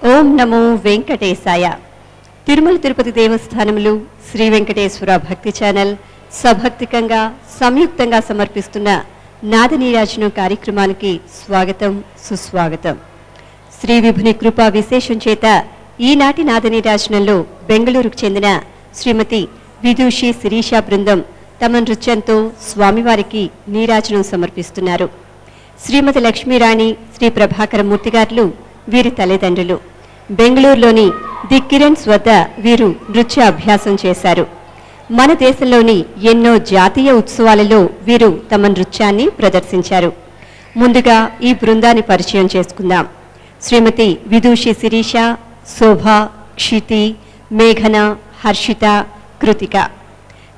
ఓం నమో వెంకటేశాయ. తిరుమల తిరుపతి దేవస్థానములు శ్రీ వెంకటేశ్వర భక్తి ఛానల్ సభక్తికంగా సంయుక్తంగా సమర్పిస్తున్న నాదనీరాజనం కార్యక్రమానికి స్వాగతం, సుస్వాగతం. శ్రీ విభుని కృపా విశేషం చేత ఈనాటి నాదనీరాజనంలో బెంగళూరుకు చెందిన శ్రీమతి విదూషి శిరీష బృందం తమ నృత్యంతో స్వామివారికి నీరాజనం సమర్పిస్తున్నారు. శ్రీమతి లక్ష్మీరాణి, శ్రీ ప్రభాకర మూర్తి గారు వీరి తల్లిదండ్రులు. బెంగళూరులోని ది కిరణ్స్ వద్ద వీరు నృత్య అభ్యాసం చేశారు. మన దేశంలోని ఎన్నో జాతీయ ఉత్సవాలలో వీరు తమ నృత్యాన్ని ప్రదర్శించారు. ముందుగా ఈ బృందాన్ని పరిచయం చేసుకుందాం. శ్రీమతి విదూషి శిరీష, శోభ, క్షితి, మేఘన, హర్షిత, కృతిక.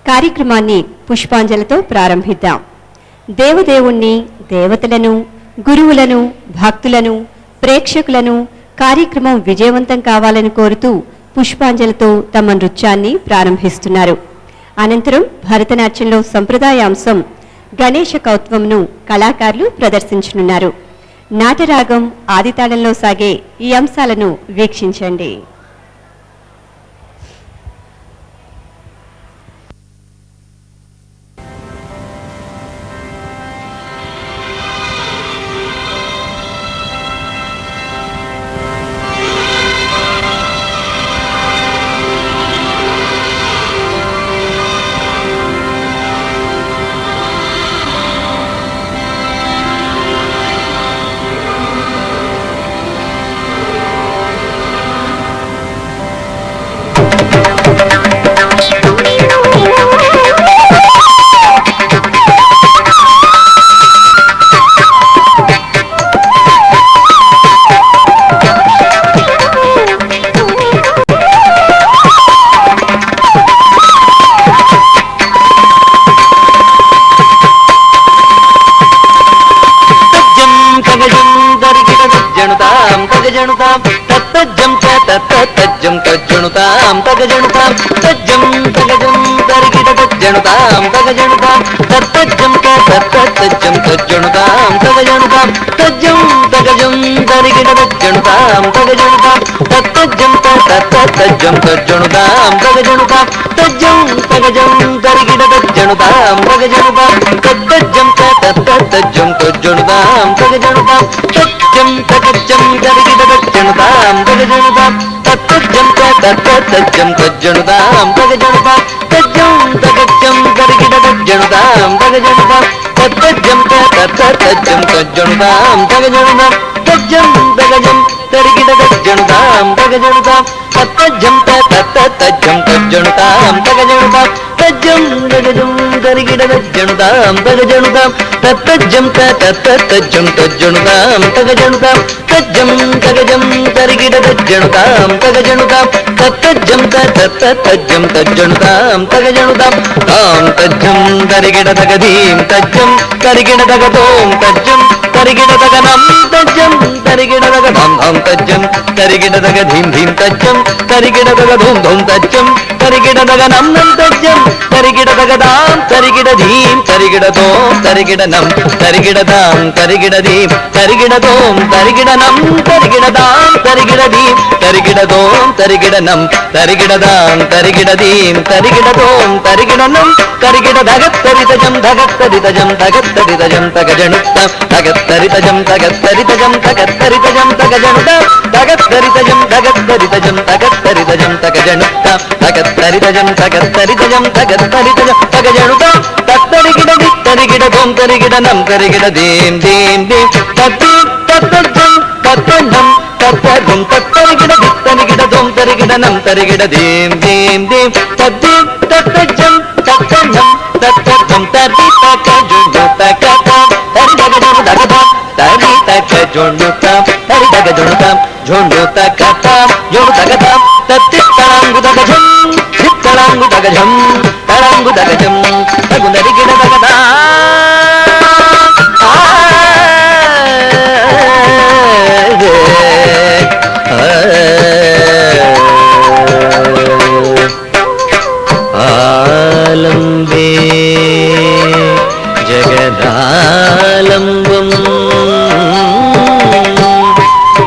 కార్యక్రమాన్ని పుష్పాంజలితో ప్రారంభిద్దాం. దేవదేవుణ్ణి, దేవతలను, గురువులను, భక్తులను, ప్రేక్షకులను కార్యక్రమం విజయవంతం కావాలని కోరుతూ పుష్పాంజలితో తమ నృత్యాన్ని ప్రారంభిస్తున్నారు. అనంతరం భరతనాట్యంలో సంప్రదాయాంశం గణేశ కౌత్వంను కళాకారులు ప్రదర్శించనున్నారు. నాటరాగం ఆదితాళంలో సాగే ఈ అంశాలను వీక్షించండి.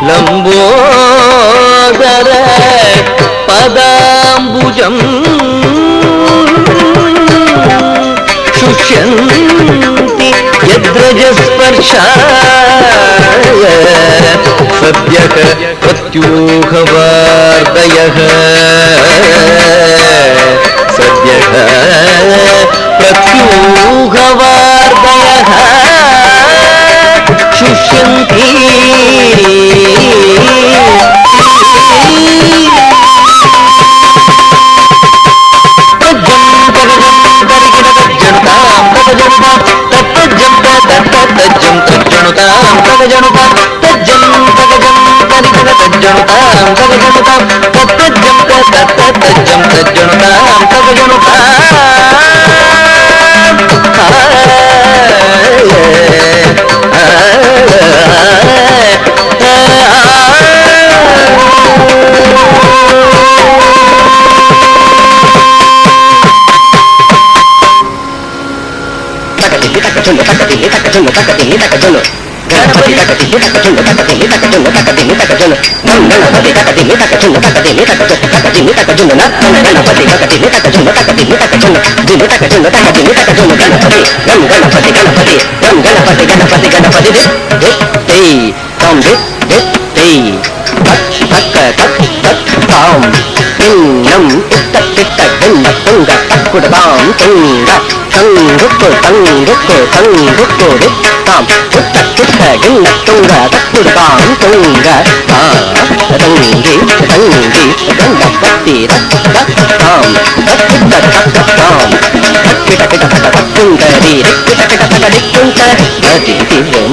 లంబో द्रजस्पर्शाय सद्यः प्रत्यूहवार्दयः सद्यः प्रत्यूहवार्दयः शुष्यन्ति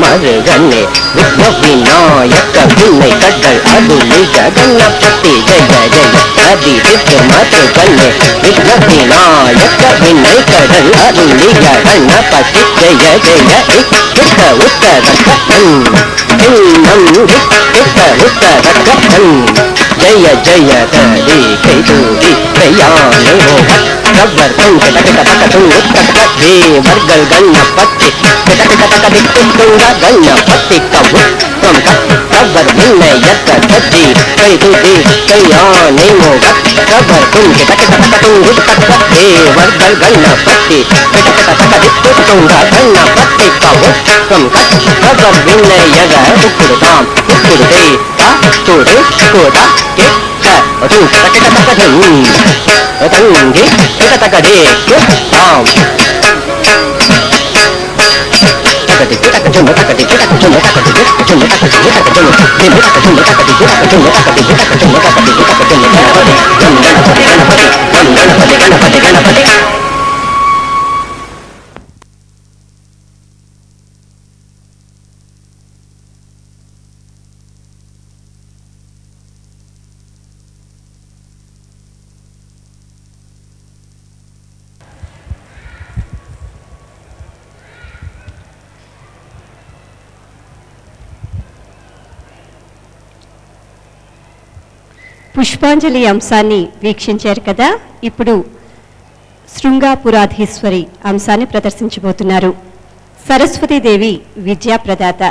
மருகண்ணே விக்ன விநாயக விண்ணை கடல் அருளிக கணபதி ஜெய ஜெய அதி விக்ன மருகண்ணே விக்ன விநாயக விண்ணை கடல் அருளிக கணபதி ஜெய ஜெய விக்க உத்தரகன் விக்க உத்தரகன் ஜெய ஜெய தரி கைதூரி கையானை ரப்பர் கண்ட தேவர்கள் கணபதி गणपति कबर विनयत सज्जी कई तुझी कल्याणी मोग कबर कुंज देवर गणपति गणपति कबर विनय उकुड़ताम उकुड़ते तुड़े कोदा के तंगे तकदे ताम పుష్పాంజలి అంశాన్ని వీక్షించారు కదా. ఇప్పుడు శృంగాపురాధీశ్వరి అంశాన్ని ప్రదర్శించబోతున్నారు. సరస్వతీదేవి విద్యాప్రదాత.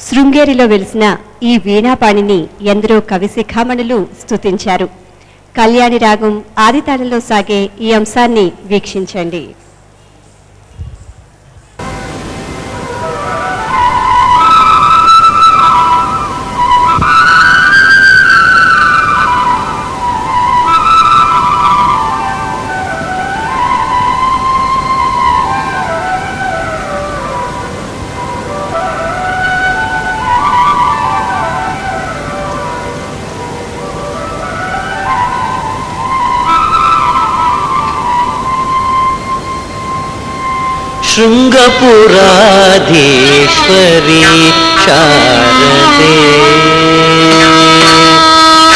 శృంగేరిలో వెలిసిన ఈ వీణాపాణిని ఎందరో కవిశిఖామణులు స్తుతించారు. కళ్యాణి రాగం ఆదితాళంలో సాగే ఈ అంశాన్ని వీక్షించండి. शृंगपुराधीश्वरी शारदे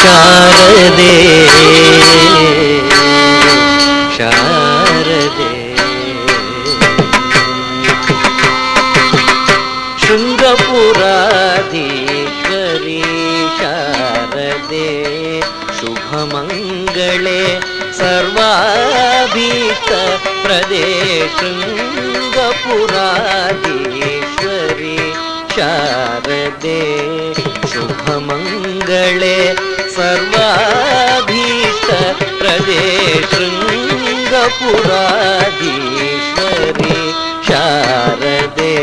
शारदे शारदे शृंगपुराधीश्वरी शारदे शुभमंगले सर्वाभीष्ट प्रदे शृंगपुराधीश्वरी शारदे शुभमंगले सर्वाभीष्ट प्रदे शृंगपुराधीश्वरी शारदे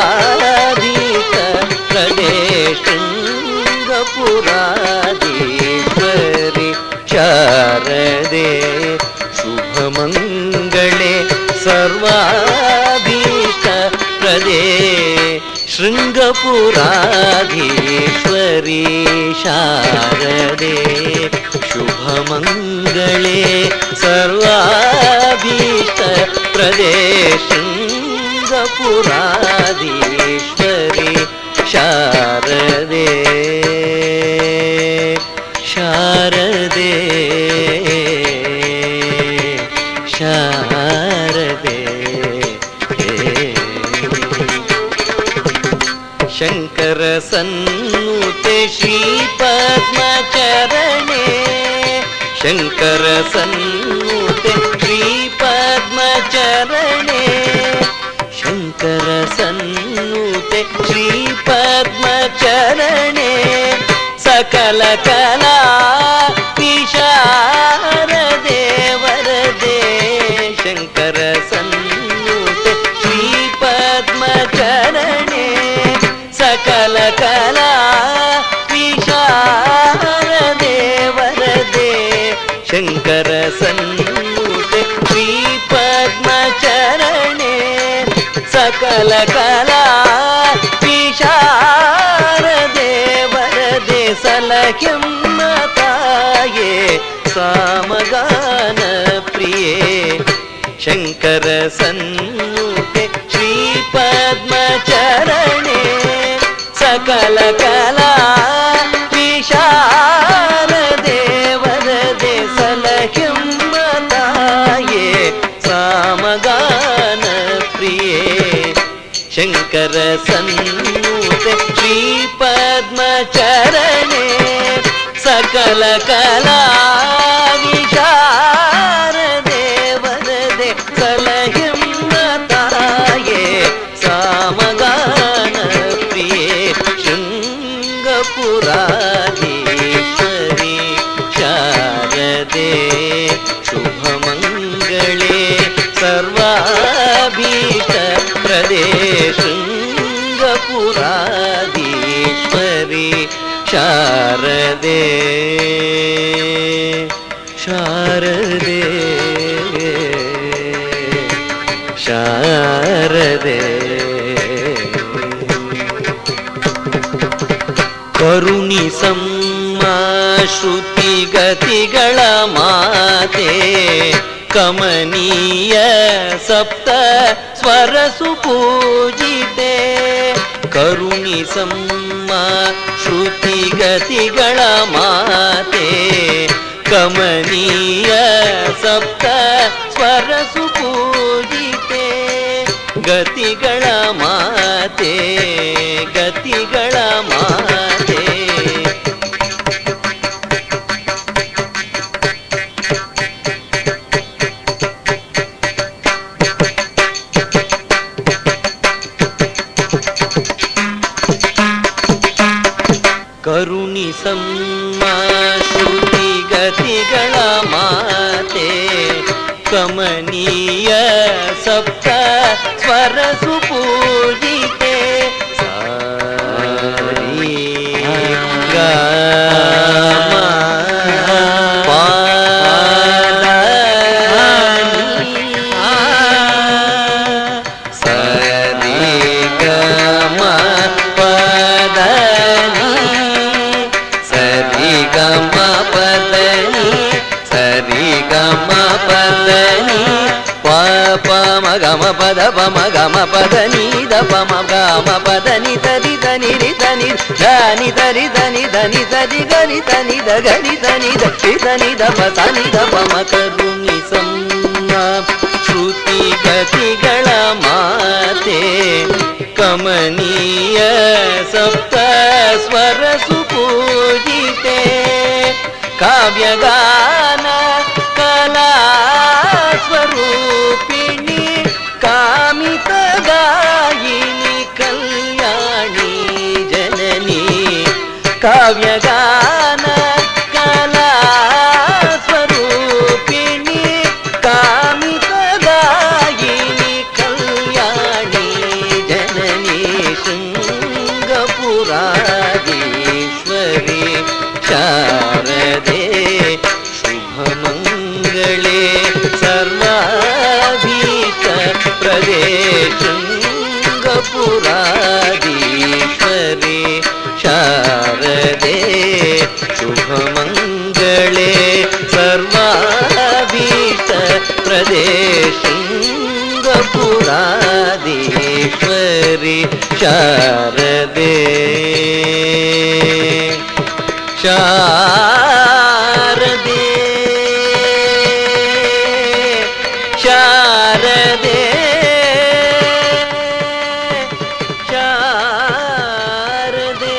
सर्वाधीश प्रदे शृङ्गपुराधीश्वरि शारदे शुभमङ्गले सर्वाधीश प्रदे शृङ्गपुराधीश्वरी शारदे शुभमङ्गले सर्वाभीष्ट प्रदे शृङ्गपुराधीश्वरी शारदे शारदे शारदे शंकर सन्नुते श्रीपद्मचरणे शंकर सन्नुते श्रीपद्मचरणे शंकर सन्नुते श्रीपद्मचरणे सकल कला विशारदे वरदे शंकर सन्नुते श्रीपद्मचरणे सकल कला विशारदे वरदे शंकर सन्नुते श्रीपद्मचरणे सकल कला विशारदे वरदे सलह्यम्मताये सामगान प्रिये शंकर सन्नुते श्रीपद्मचरणे सकल कला विशारदे वरदे सलह्यम्मताये सामगान प्रिये शंकर सन्नुते श्रीपद्मचरणे सकल कला विशारदे वरदे सलह्यम्मताये सामगान प्रिये शृङ्गपुराधीश्वरी शारदे शुभमङ्गले सर्वाभीष्ट प्रदे शृङ्गपुराधीश्वरी शारदे शारदे शारदे ಕರುಣಿ ಶ್ರುತಿ ಗತಿಗಳ ಮಾತೆ ಕಮನೀಯ ಸಪ್ತ ಸ್ವರ ಸುಪೂಜಿತೆ ಕರುಣಿ ಶ್ರುತಿ ಗತಿಗಳ ಮಾತೆ ಕಮನೀಯ ಸಪ್ತ ಸ್ವರ ಸುಪೂಜಿತೆ ಗತಿಗಳ ಮಾತೆ ಗತಿಗಳ ಮಾತೆ ಕರುಣಿಸಮ್ಮ ಶ್ರುತಿ ಗತಿಗಳ ಮಾತೆ ಕಮನೀಯ ಸಪ್ತ ಸ್ವರ ಸುಪೂಜಿತೆ ಸಾರಿ ಗ ಮ ಪ ಸರಿ ಗ ಮ ಪದ ಸರಿ ಗ ಮ ಪದನಿ ಸರಿ ಗ ಮ ಪದನಿ ಪ ಪ ಮ ಗ ಮ ಪದ ಪ ಮ ಗ ಮ ಪದನಿ ದ ಪ ಮ ಗ ಮ ಪದನಿ ತರಿ ಧನಿ ರಿ ಧನಿ ಧನಿ ತರಿ ಧನಿ ಧನಿ ತರಿ ಗರಿ ಧನಿ ದ ಗರಿ ಧನಿ ದಿ ಧನಿ ದ ಪ ಧನಿ ದ ಪ ಮ ಕರುಣಿ ಸಮ್ಮ ಶ್ರುತಿ ಗತಿಗಳ ಮಾತೆ ಕಮನೀಯ ಸಪ್ತ ಸ್ವರ ಸುಪೂಜಿತೆ ಕಾವ್ಯಗಾನ ಕಲಾ ಸ್ವರೂಪಿಣಿ ಕಾಮಿತ ಗಾಯಿನಿ ಕಲ್ಯಾಣಿ ಜನನಿ ಕಾವ್ಯಗಾನ ಕಲಾ ಸ್ವರೂಪಿಣಿ ಕಾಮಿತ ಗಾಯಿನಿ ಕಲ್ಯಾಣಿ ಜನನಿ शृङ्गपुराधीश्वरि शारदे शुभमङ्गले सर्वाभीष्टप्रदे शृङ्गपुराधीश्वरि शारदे शुभमङ्गले सर्वाभीष्टप्रदे शृङ्गपुराधीश्वरि शारदे शारदे शारदे शारदे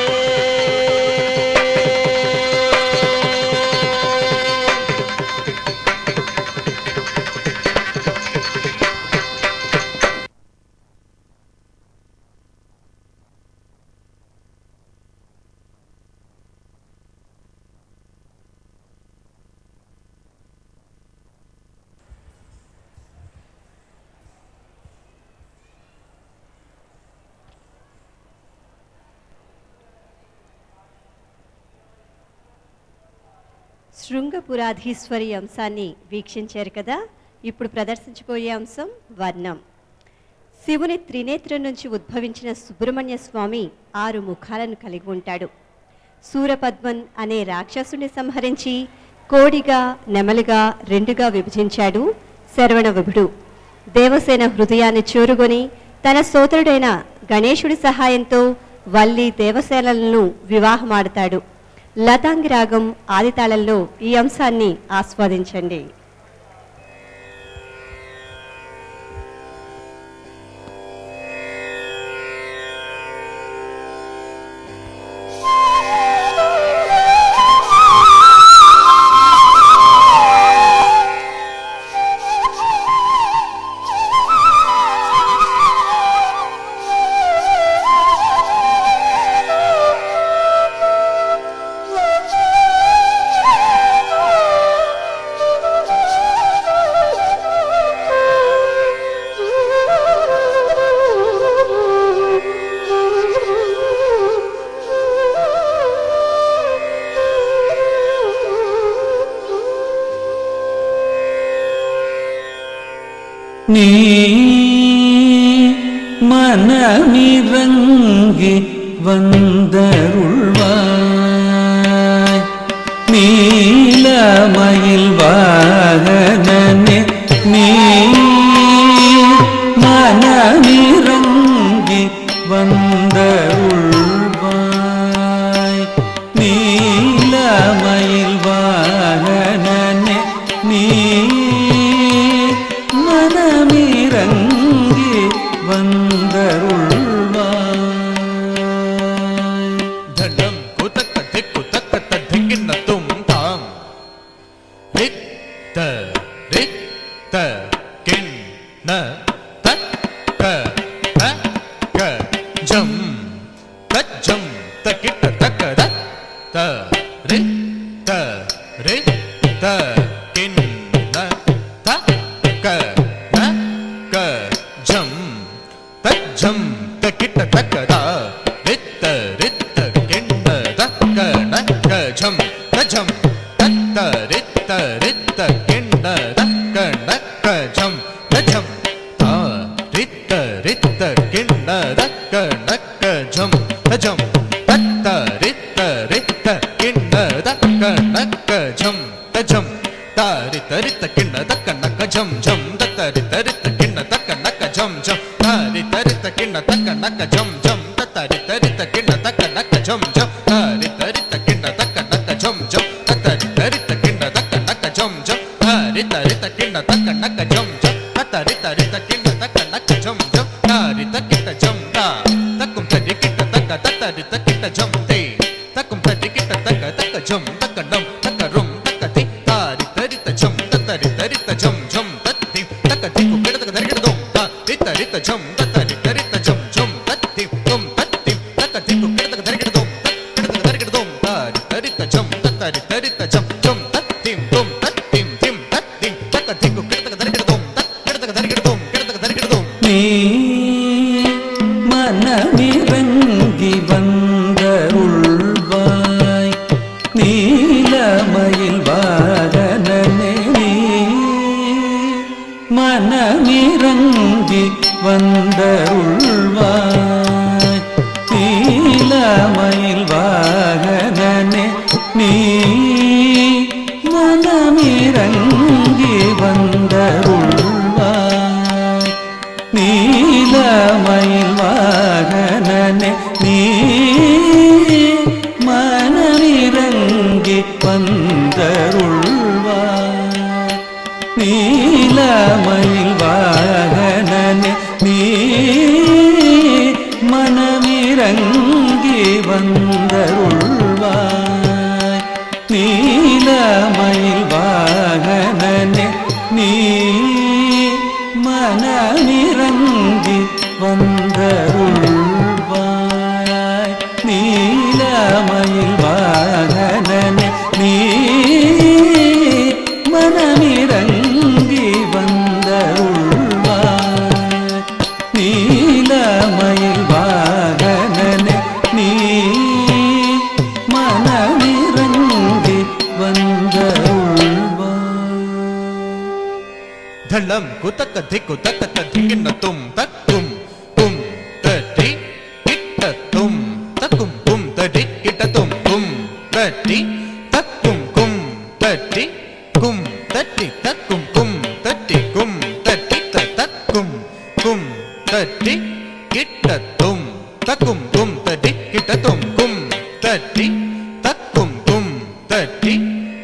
శృంగపురాధీశ్వరి అంశాన్ని వీక్షించారు కదా. ఇప్పుడు ప్రదర్శించబోయే అంశం వర్ణం. శివుని త్రినేత్రం నుంచి ఉద్భవించిన సుబ్రహ్మణ్య స్వామి 6 ముఖాలను కలిగి ఉంటాడు. సూరపద్మన్ అనే రాక్షసుని సంహరించి కోడిగా నెమలిగా 2గా విభజించాడు శరవణవిభుడు. దేవసేన హృదయాన్ని చూరుకొని తన సోదరుడైన గణేశుడి సహాయంతో వల్లి దేవసేనలను వివాహమాడతాడు. లతాంగి రాగం ఆదితాళంలో ఈ అంశాన్ని ఆస్వాదించండి. நீ மனமிறங்கி வந்தருள்வாய் நீலமயில் வாகனனே நீ மனமிறங்கி வந்தருள்வாய் நீலமயில் வாகனனே நீ மனமிறங்கி வந்தருள்வாய் தடம் குதக்க திக்கு தக்க ததிங்கின தும் தாம் ரித்த ரித்த கிண்ண தக்க தக்க ஜம் தஜம் தக்கிட்ட தக்க தத்த ரித்த ரித்த கிண்ண தக்க தக்க ஜம் தஜம் தக்கிட்ட தக்கதா ரித்த ரித்த கிண்ண தக்க நக்க ஜம் தஜம் தத்த ரித்த ரித்த கிண்ண தக்க நக்க ஜம் தஜம் தா ரித்த ரித்த கிண்ண தக்க நக்க ஜம் தஜம் தத்த ரித்த ரித்த கிண்ண தக்க நக்க ஜம் தஜம் தாரி தரித்த கிண்ண தக்க நக்க ஜம் ஜம் தத்தரி தரித்த கிண்ண தக்க நக்க ஜம் ஜம் தாரி தரித்த கிண்ண தக்க நக்க ஜம் ஜம் தத்தரி தரித்த கிண்ண தக்க நக்க ஜம் ஜம் தாரி தரித்த கிண்ண தக்க நக்க ஜம் ஜம் தத்தரி தரித்த கிண்ண தக்க நக்க ஜம் ஜம் தாரி தரித்த கிண்ண தக்க நக்க ஜம் ஜம் தத்தரி தரித்த கிண்ண தக்க நக்க ஜம் ஜம் தாரி தக்கிட்ட ஜம் தா தக்கும் தரி கிட்ட தக்க தத்தரி தக்கிட்ட ஜம் தே தக்கும் தரி கிட்ட தக்க தக்க ஜம் தக்க நம் தக்க ரும் தக்க தி தாரி தரித்த ஜம் தத்தரி தரித்த ஜம் ஜம் தத்தி தக்க தி குக்கிட தக்க தரிக்கிட தோம் தா ரித்த ரித்த ஜம் தத்தரி தரித்த ஜம் ஜம் தத்தி தும் தத்தி தக்க தி குக்கிட தக்க தரிக்கிட தோம் தக்கிட தக்க தரிக்கிட தோம் தாரி தரித்த ஜம் தத்தரி தரித்த ஜம் ஜம் தத்தி தும் தத்தி திம் தத்தி தக்க தி குக்கிட தக்க தரிக்கிட தோம் தக்கிட தக்க தரிக்கிட தோம் கிட தக்க தரிக்கிட தோம் நீ மனமிறங்கி நீலமயில் வாகனனே நீ மனமிரங்கி வந்தருள்வாய் நீலமயில் வாகனனே நீ மனமிரங்கி வந்தருள்வாய் நீலமயில் வாகனனே நீ மனமிரங்கி வந்தருள்வாய் நீலமயில் வாகனனே நீ மனமிரங்கி வந்தருள்வாய் நீலமயில் வாகனனே நீ மனமிரங்கி வந்தருள்வாய் நீலமயில் வாகனனே நீ மனமிரங்கி வந்தருள்வாய் ಧಳಂ ಕುತಕ ಧಿಕ್ಕು ತಕ್ಕ ಧಿಕ್ಕಿನ ತುಂ ತಕ್ಕುಂ ಕುಂ ತಟಿ ಕಿಟ್ಟ ತುಂ ತಕ್ಕುಂ ಕುಂ ತಟಿ ಕಿಟ್ಟ ತುಂ ಕುಂ ತಟಿ ತಕ್ಕುಂ ಕುಂ ತಟಿ ಕುಂ ತಟಿ ತಕ್ಕುಂ ಕುಂ ತಟಿ ಕುಂ ತಟಿ ತಕ್ಕುಂ ಕುಂ ತಟಿ ಕಿಟ್ಟ ತುಂ ತಕ್ಕುಂ ಕುಂ ತಟಿ ಕಿಟ್ಟ ತುಂ ಕುಂ ತಟಿ ತಕ್ಕುಂ ಕುಂ ತಟಿ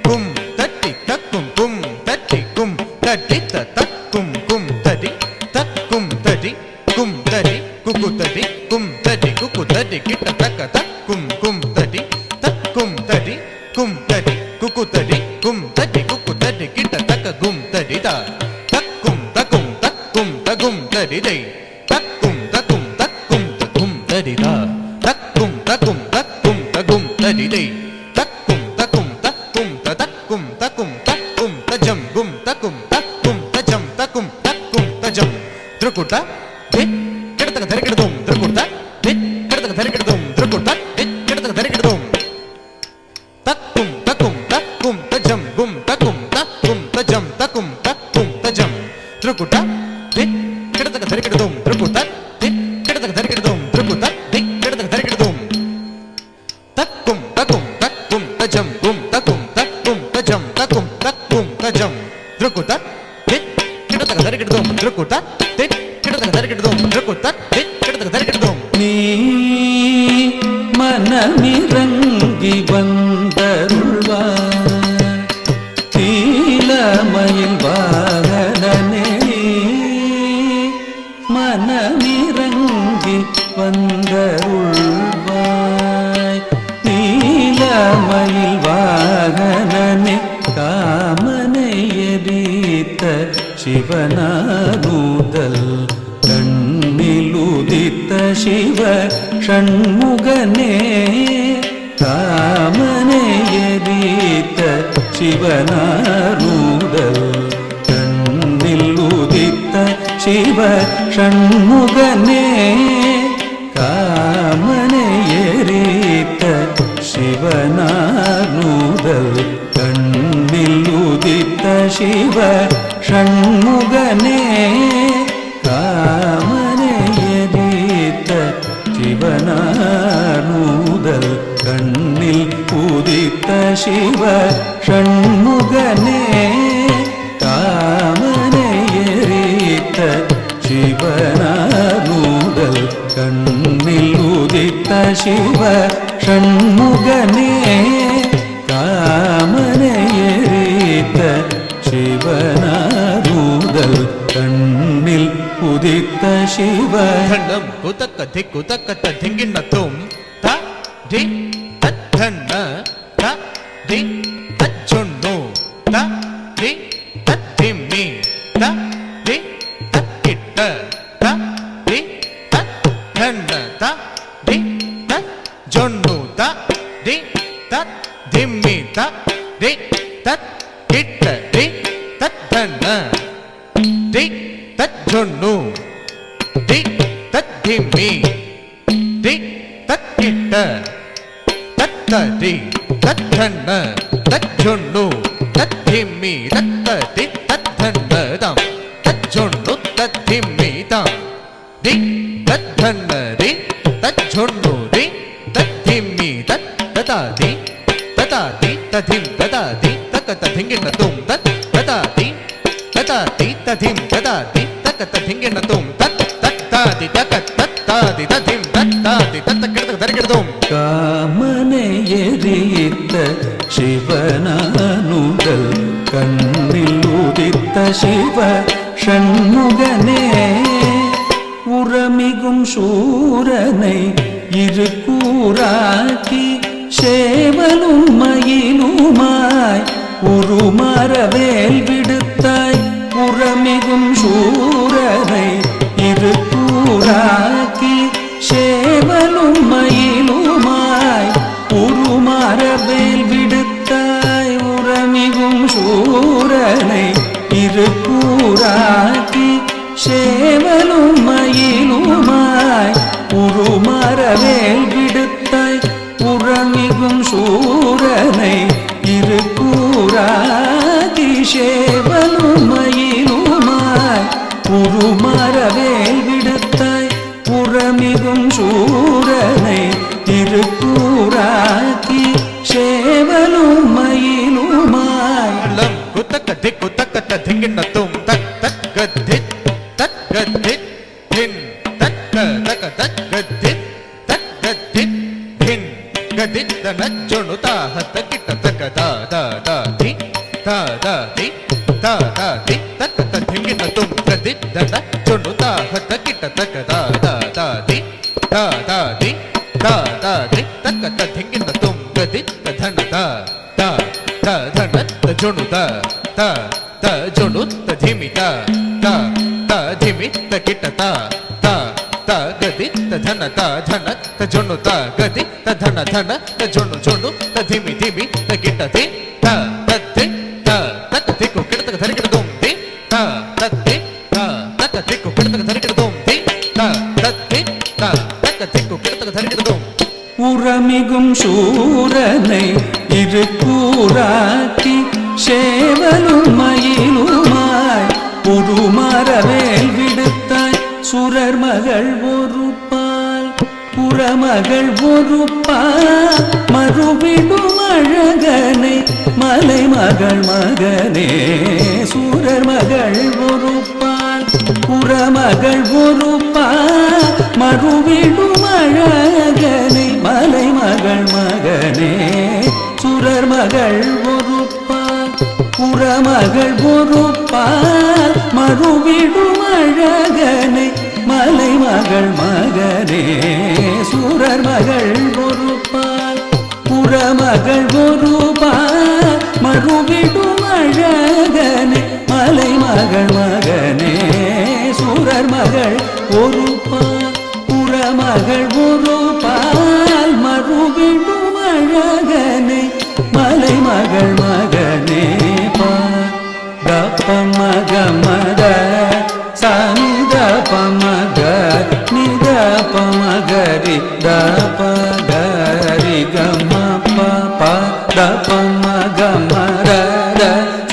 ಕುಂ ತಟಿ ತಕ್ಕುಂ ಕುಂ ತಟಿ ಕುಂ ತಟಿ ತಕ್ಕುಂ ಕುಂ ತಟಿ ತಕ್ಕುಂ ತಟಿ ಕುಂ ತಟಿ ಕುಕು ತಟಿ ಕುಂ ತಟಿ ಕುಕು ತಟಿ ಕಿಟ್ಟ ತಕ್ಕ ತಕ್ಕುಂ ಕುಂ ತಟಿ ತಕ್ಕುಂ ತಟಿ ಕುಂ ತಟಿ ಕುಕು ತಟಿ ಕುಂ ತಟಿ ಕುಕು ತಟಿ ಕಿಟ್ಟ ತಕ್ಕ ಗುಂ ತಟಿ ತ ತಕ್ಕುಂ ತಕ್ಕುಂ ತಕ್ಕುಂ ತಗುಂ ತಟಿ ದೈ ತಕ್ಕುಂ ತಕ್ಕುಂ ತಕ್ಕುಂ ತಗುಂ ತಟಿ ತ ತಕ್ಕುಂ ತಕ್ಕುಂ ತಕ್ಕುಂ ತಗುಂ ತಟಿ ದೈ ತಕ್ಕುಂ ತಕ್ಕುಂ ತಕ್ಕುಂ ತಕ್ಕುಂ ತಕ್ಕುಂ ತಕ್ಕುಂ ತಜಂ ಗುಂ ತಕ್ಕುಂ ತಕ್ಕುಂ ತಜಂ ತಕ್ಕುಂ ತಕ್ಕುಂ ತಜಂ ತ್ರಿಕುಟ ಕೆಡತಕ ಧರಿಕಿಡದುಂ ತ್ರಿಕುಟ ಕೆಡತಕ ಧರಿಕಿಡದುಂ ತ್ರಿಕುಟ ಕೆಡತಕ ಧರಿಕಿಡದುಂ ತಕ್ಕುಂ ತಕ್ಕುಂ ತಕ್ಕುಂ ತಜಂ ಗುಂ ತಕ್ಕುಂ ತಕ್ಕುಂ ತಜಂ ತಕ್ಕುಂ ತಕ್ಕುಂ ತಜಂ ತ್ರಿಕುಟ ಕೆಡತಕ ಧರಿಕಿಡದುಂ ತ್ರಿಕುಟ ಕೆಡತಕ ಧರಿಕಿಡದುಂ ತ್ರಿಕುಟ ಕೆಡತಕ ಧರಿಕಿಡದುಂ ತಕ್ಕುಂ ತಕ್ಕುಂ ತಕ್ಕುಂ ತಜಂ ಗುಂ ತಕ್ಕುಂ ತಕ್ಕುಂ ತಜಂ ತಕ್ಕುಂ ತಕ್ಕುಂ ತಜಂ ತ್ರಿಕುಟ ಕೆಡತಕ ಧರಿಕಿಡದುಂ ತ್ರಿಕುಟ ಕೆಡತಕ ಧರಿಕಿಡದುಂ ತ್ರಿಕುಟ ಕೆಡತಕ ಧರಿಕಿಡದುಂ நீ மனமிரங்கி வந்தருள்வாய் நீலமயில் வாகனனே மனமிரங்கி வந்தருள்வாய் நீலமயில் வாகனனே காமனை எரித்த சிவனானூதல் கண்ணிலுதித்த சிவ ஷண்முகனே காமனை எரித்த சிவனாரூதல் கண்ணில் உதித்த சிவ ஷண்முகனே காமனை எரித்த சிவனாரூதல் கண்ணில் உதித்த சிவ ஷண்முகனே காமனை எரித்த சிவனானூதல் கண்ணில் உதித்த சிவ ஷண்முகனே காமனை எரித்த சிவனானூதல் கண்ணில் உதித்த சிவ ஷண்முகனே காமனை எரித்த சிவனாரூதல் கண்ணில் உதித்த சிவ ಧಂಡಂ ಕುತಕ ಧಿಕ್ಕು ತಕ್ಕ ಧಿಂಗಿನ ತುಂ ತ ಧಿ ತನ್ನ ತ ಧಿ ತಜ್ಜೊಣ್ಣು ತ ಧಿ ತದ್ದಿಮ್ಮಿ ತ ಧಿ ತಕ್ಕಿಟ್ಟ ತ ಧಿ ತನ್ನ ತ ಧಿ ತಜ್ಜೊಣ್ಣು ತ ಧಿ ತದ್ದಿಮ್ಮಿ ತ ಧಿ ತಕ್ಕಿಟ್ಟ ಧಿ ತನ್ನ ಧಿ ತಜ್ಜೊಣ್ಣು ಧಿ ತದ್ದಿಮ್ಮಿ ಧಿ ತಕ್ಕಿಟ್ಟ ತತ್ತ ಧಿ ತದ್ಧನ್ನ ತಜ್ಜೊಣ್ಣು ತದ್ದಿಮ್ಮಿ ತತ್ತ ಧಿ ತದ್ಧನ್ನ ತಾಂ ತಜ್ಜೊಣ್ಣು ತದ್ದಿಮ್ಮಿ ತಾಂ ಧಿ ತದ್ಧನ್ನ ಧಿ ತಜ್ಜೊಣ್ಣು ಧಿ ತದ್ದ ததாதி ததாதி ததிம் ததாதி தக்க ததிங்கின தும் தத் ததாதி ததாதி ததிம் ததாதி தக்க ததிங்கின தும் தத் தத்தாதி தக்க தத்தாதி ததிம் தத்தாதி தத்த கிடத்து தரிக்கிறதும் காமனை எரித்த சிவனானுதல் கண்ணில் உதித்த சிவ ஷண்முகனே உரமிகும் சூரனை இரு கூறாக்கி சேவலும் மயிலுமாய் உருமரவேல் விடுத்தாய் உரமிகும் சூரனை இரு கூறாக்கி சேவலும் மயிலுமாய் உருமரவேல் விடுத்தாய் உரமிகும் சூரனை இரு கூறாக்கி சேவலும் மயிலுமாய் உருமரவேல் விடுத்தாய் உரமிகும் சூரனை இரு கூறாக்கி சேவலும் மயிலுமாய் உருமரவேல் விடுத்தாய் உரமிகும் சூரனை இரு கூறாக்கி சேவலும் மயிலுமாய் லம் குத்தக்க திக் குத்தக்க திங்கின தும் தத் தத் கத்தித் தத் கத்தித் தின் தக்க தக்க தத் கத்தித் தத் கத்தித் தின் கத்தித் தனஜொணு தாஹத கிட்ட தக்க தா தா தா தி தா தா தி தா தா தி தக்க திங்கின தும் கத்தித் தனஜொணு தாஹத கிட்ட தக்க தா தா தா தி தா தா தி தா தா தி தக்க திங்கின தும் கத்தித் தன தா தா தா தன ஜொணு தா ता ता जोनु ता धीमी ता ता ता धीमी ता किट ता ता ता गदि ता धन ता जोनु ता गदि ता धन ता जोनु जोनु ता धीमी धीमी ता किट ति ता तत्ति ता तत्ति को किट तक धरि किट तुम ति ता तत्ति ता तत्ति को किट तक धरि किट तुम ति ता तत्ति ता तत्ति को किट तक धरि किट तुम உரமிகும் சூரனை இரு கூறாக்கி சேவலும் மயிலுமாய் உருமரவேல் விடுத்தாய் சுரர் மகள் ஒரு பால் புறமகள் ஒரு பால் மறுவிடும் அழகனை மலை மகள் மகனே சூரர் மகள் ஒரு பால் புறமகள் ஒரு பால் மறுவிடும் அழகனை மலை மகள் மகனே சுரர் மகள் ஒரு பால் புறமகள் ஒரு பால் மறுவிடும் அழகனை மலை மகள் மகனே சூரர் மகள் ஒரு பால் புறமகள் ஒரு பால் மறுவிடும் அழகனை மலை மகள் மகனே சூரர் மகள் ஒரு பால் புறமகள் ஒரு பால் மறுவிடும் அழகனை மலை மகள் மகனே தப்ப மக மத சனித பமக நித பமகரி தப கரி கம ப தப்ப மக மத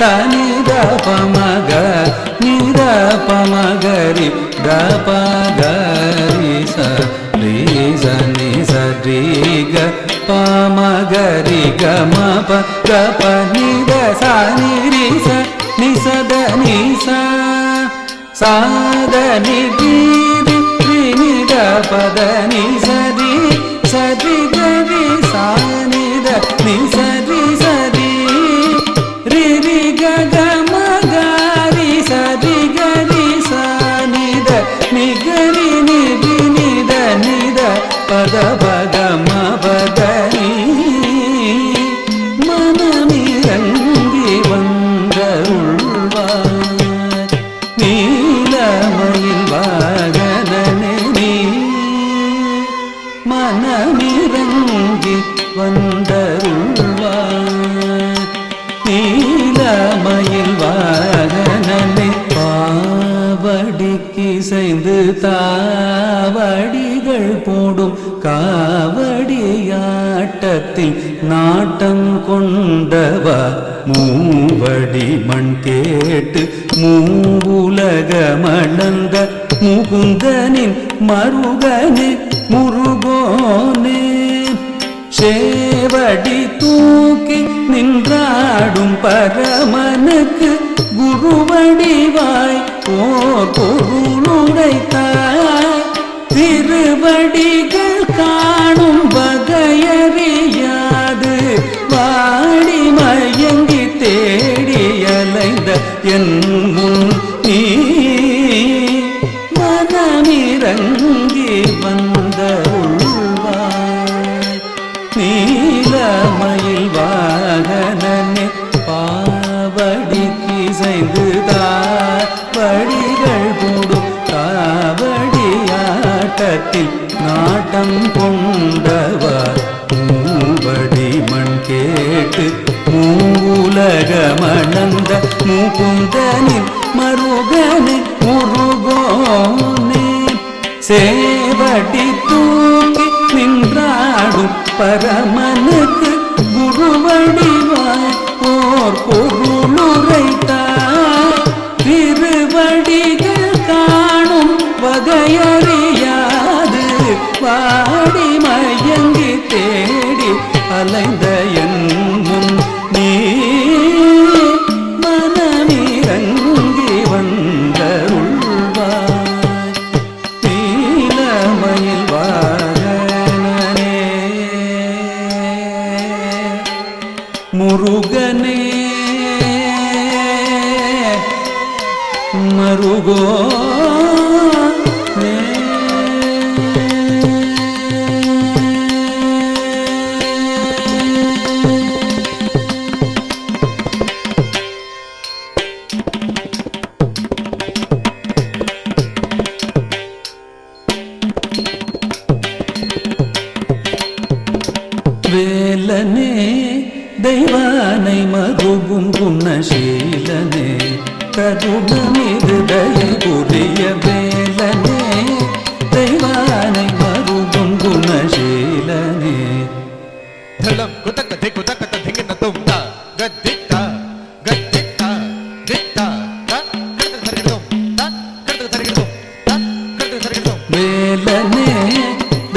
சனித பமக நித பமகரி தப கரி ச ரீ சனி சரி க பமகரி கம ப தப நித சனி ரி ச நிசத நிச சாத நிதி நித பத நிசரி சரி கரி சானித நிசரி சரி ரி ரி கக மகரி சரி கரி சானித நிகரி நிதி நித நித பத பக மபதனி மனமிரங்கி வந்தருள்வாய் நீலமயில் வாகனனே நீ மனமிரங்கி வந்தருள்வாய் நீலமயில் வாகனனே பாவடிக்கு செய்து தாவடிகள் போடும் காவடியாட்டத்தில் நாட்டம் கொண்டவா மூவடி மண் கேட்டு மூவுலக மணந்த முகுந்தனின் மருகனே முருகோனே சேவடி தூக்கி நின்றாடும் பரமனுக்கு குருவடிவாய் ஓர் பொருளுடைத்தாய். திருவடிகள் காணும் வகையறியாது வாடி மயங்கி தேடி அலைந்த என் முன் நீ மனமிறங்கி வந்தருள்வாய். நீலமயில் வாகனனே பாவடிக்கு செய்துதார் வடிகள் போடும் காவடியாட்டத்தில் நாட்டம் கொண்டவர் மூவடி மண் கேட்டு மூவுலகமணந்த முகுந்தனின் மருகனே முருகோனே. சேவடி தூக்கி நின்றாடும் பரமனுக்கு குருவடிவாய் ஓர் பொருளுரைத்தாய். திருவடிகள் காணும் வகையறியாது வாடி மயங்கி தேடி அலைந்த என் முன் நீ மனமிறங்கி வந்தருள்வாய். நீலமயில் வாகனனே முருகனே மருகோனே. வேலனே தெய்வானை மருகும் குணசீலனே கருணமிது தயை புரிய. வேலனே தெய்வானை மருகும் குணசீலனே. ಧಳಂ ಕುತಕ ಧಿಕ್ಕು ತಕತ ಧಿಂಗಿನ ತುಂತ ಗದ್ದಿತ್ತ ಗದ್ದಿತ್ತ ದಿತ್ತ ತ ಕಡತ ಸರಿಗಿಡು ತ ಕಡತ ಸರಿಗಿಡು ತ ಕಡತ ಸರಿಗಿಡು. வேலனே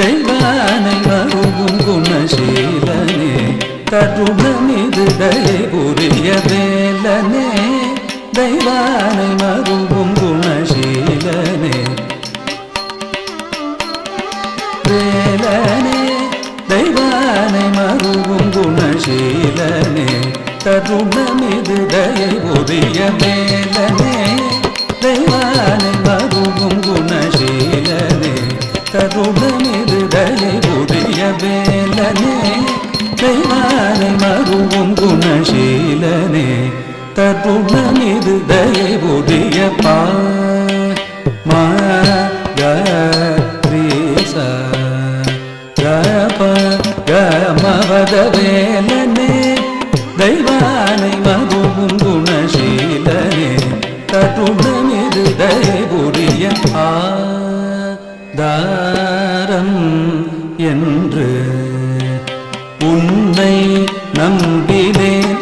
தெய்வானை மருகும் குணசீலனே கருணமிது தயை புரிய. வேலனே தெய்வானை மருகும் குணசீலனே. வேலனே தெய்வானை மருகும் குணசீலனே கருணமிது தயை புரிய. வேலனே தெய்வானை மருகும் குணசீலனே கருணமிது தயை புரிய. வேலனே தெய்வானை மருகும் குணசீலனே கருணமிது தயை புரிய. பா மா க ரீ சா க ப க ம பத. வேலனே தெய்வானை மருகும் குணசீலனே கருணமிது தயை புரிய. ஆதாரம் என்று உன்னை நம்பினேன்.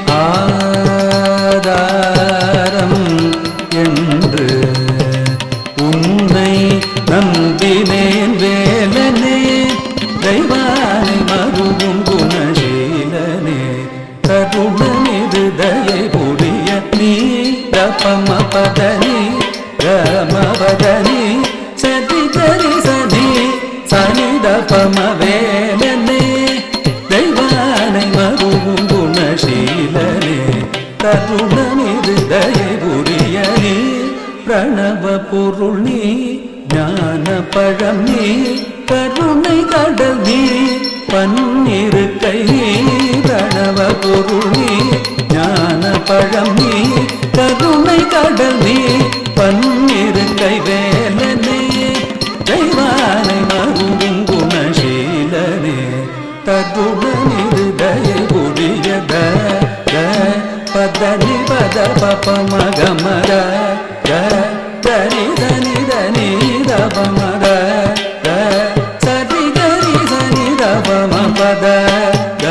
ஆதாரம் என்று உன்னை நம்பினேன். வேலனே தெய்வானை மருகும் குணசீலனே கருணமிது தயை புரிய. நீ தபம பதனி கம பதனி சதி கரி சதி சனி தபம. வேலனே தெய்வானை மருகும் குணசீலனே கருணமிது தயை புரிய. நீ பிரணவ பொருள் நீ ஞான பழம் நீ கருணை கடல் நீ பன்னிருக்கை நீ. பிரணவ பொருள் நீ ஞான பழம் நீ கருணை கடல் நீ பன்னிருக்கை. வேலனே தெய்வானை மருகும் குணசீலனே கருணமிது தயை புரிய. த பதனி பத பப மக மத க தனி தனி தனி தப மத க சரி கரி சனி தப ம பத க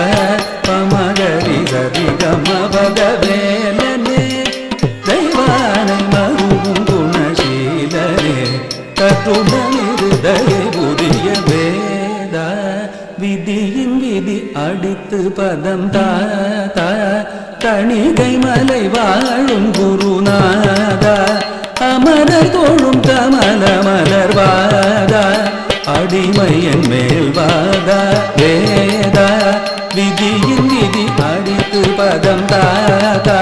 பம கரி சரி கம பத. வேலனே தெய்வானை மருகும் குணசீலனே கருணமிது தயை புரிய. வேத விதியின் விதி அடித்து பதம் தாதா தணிகை மலை வாழும் குருநாதா அமரர் தோழும் கமல மலர்வாதா அடிமையன் மேல் வாதா வேதா விதியின் விதி அடித்து பதம் தாதா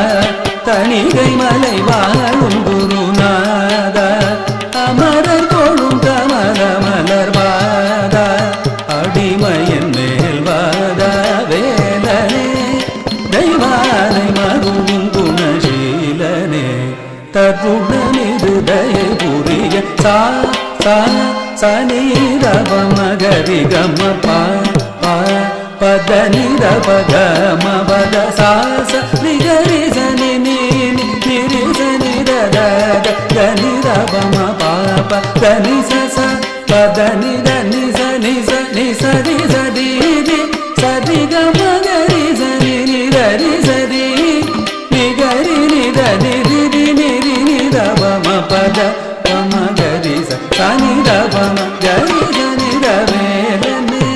தணிகை மலை வாழும் குருநாதா அமரர் தோழும் கமல மலர்வாதா அடிமையன் மேல் வாதா வேலனே தெய்வானை மருவும் குணசீலனே தருணமிது தயை புரிய சா சா சனிரவ மகரி கம பா பா பத நிரவ கம பத சாச நிகரி சனி நீனி நிரி சனி தத தனிரவ ம பாப தனி ச பத நித நிச நிச நிசரி சதி சதி கம கரி சனி நிரி சதி நிகரி நித நிரி நிரி நிரவ ம பத பம கரி சனி ரவ ம கரி சனி ரவேலனே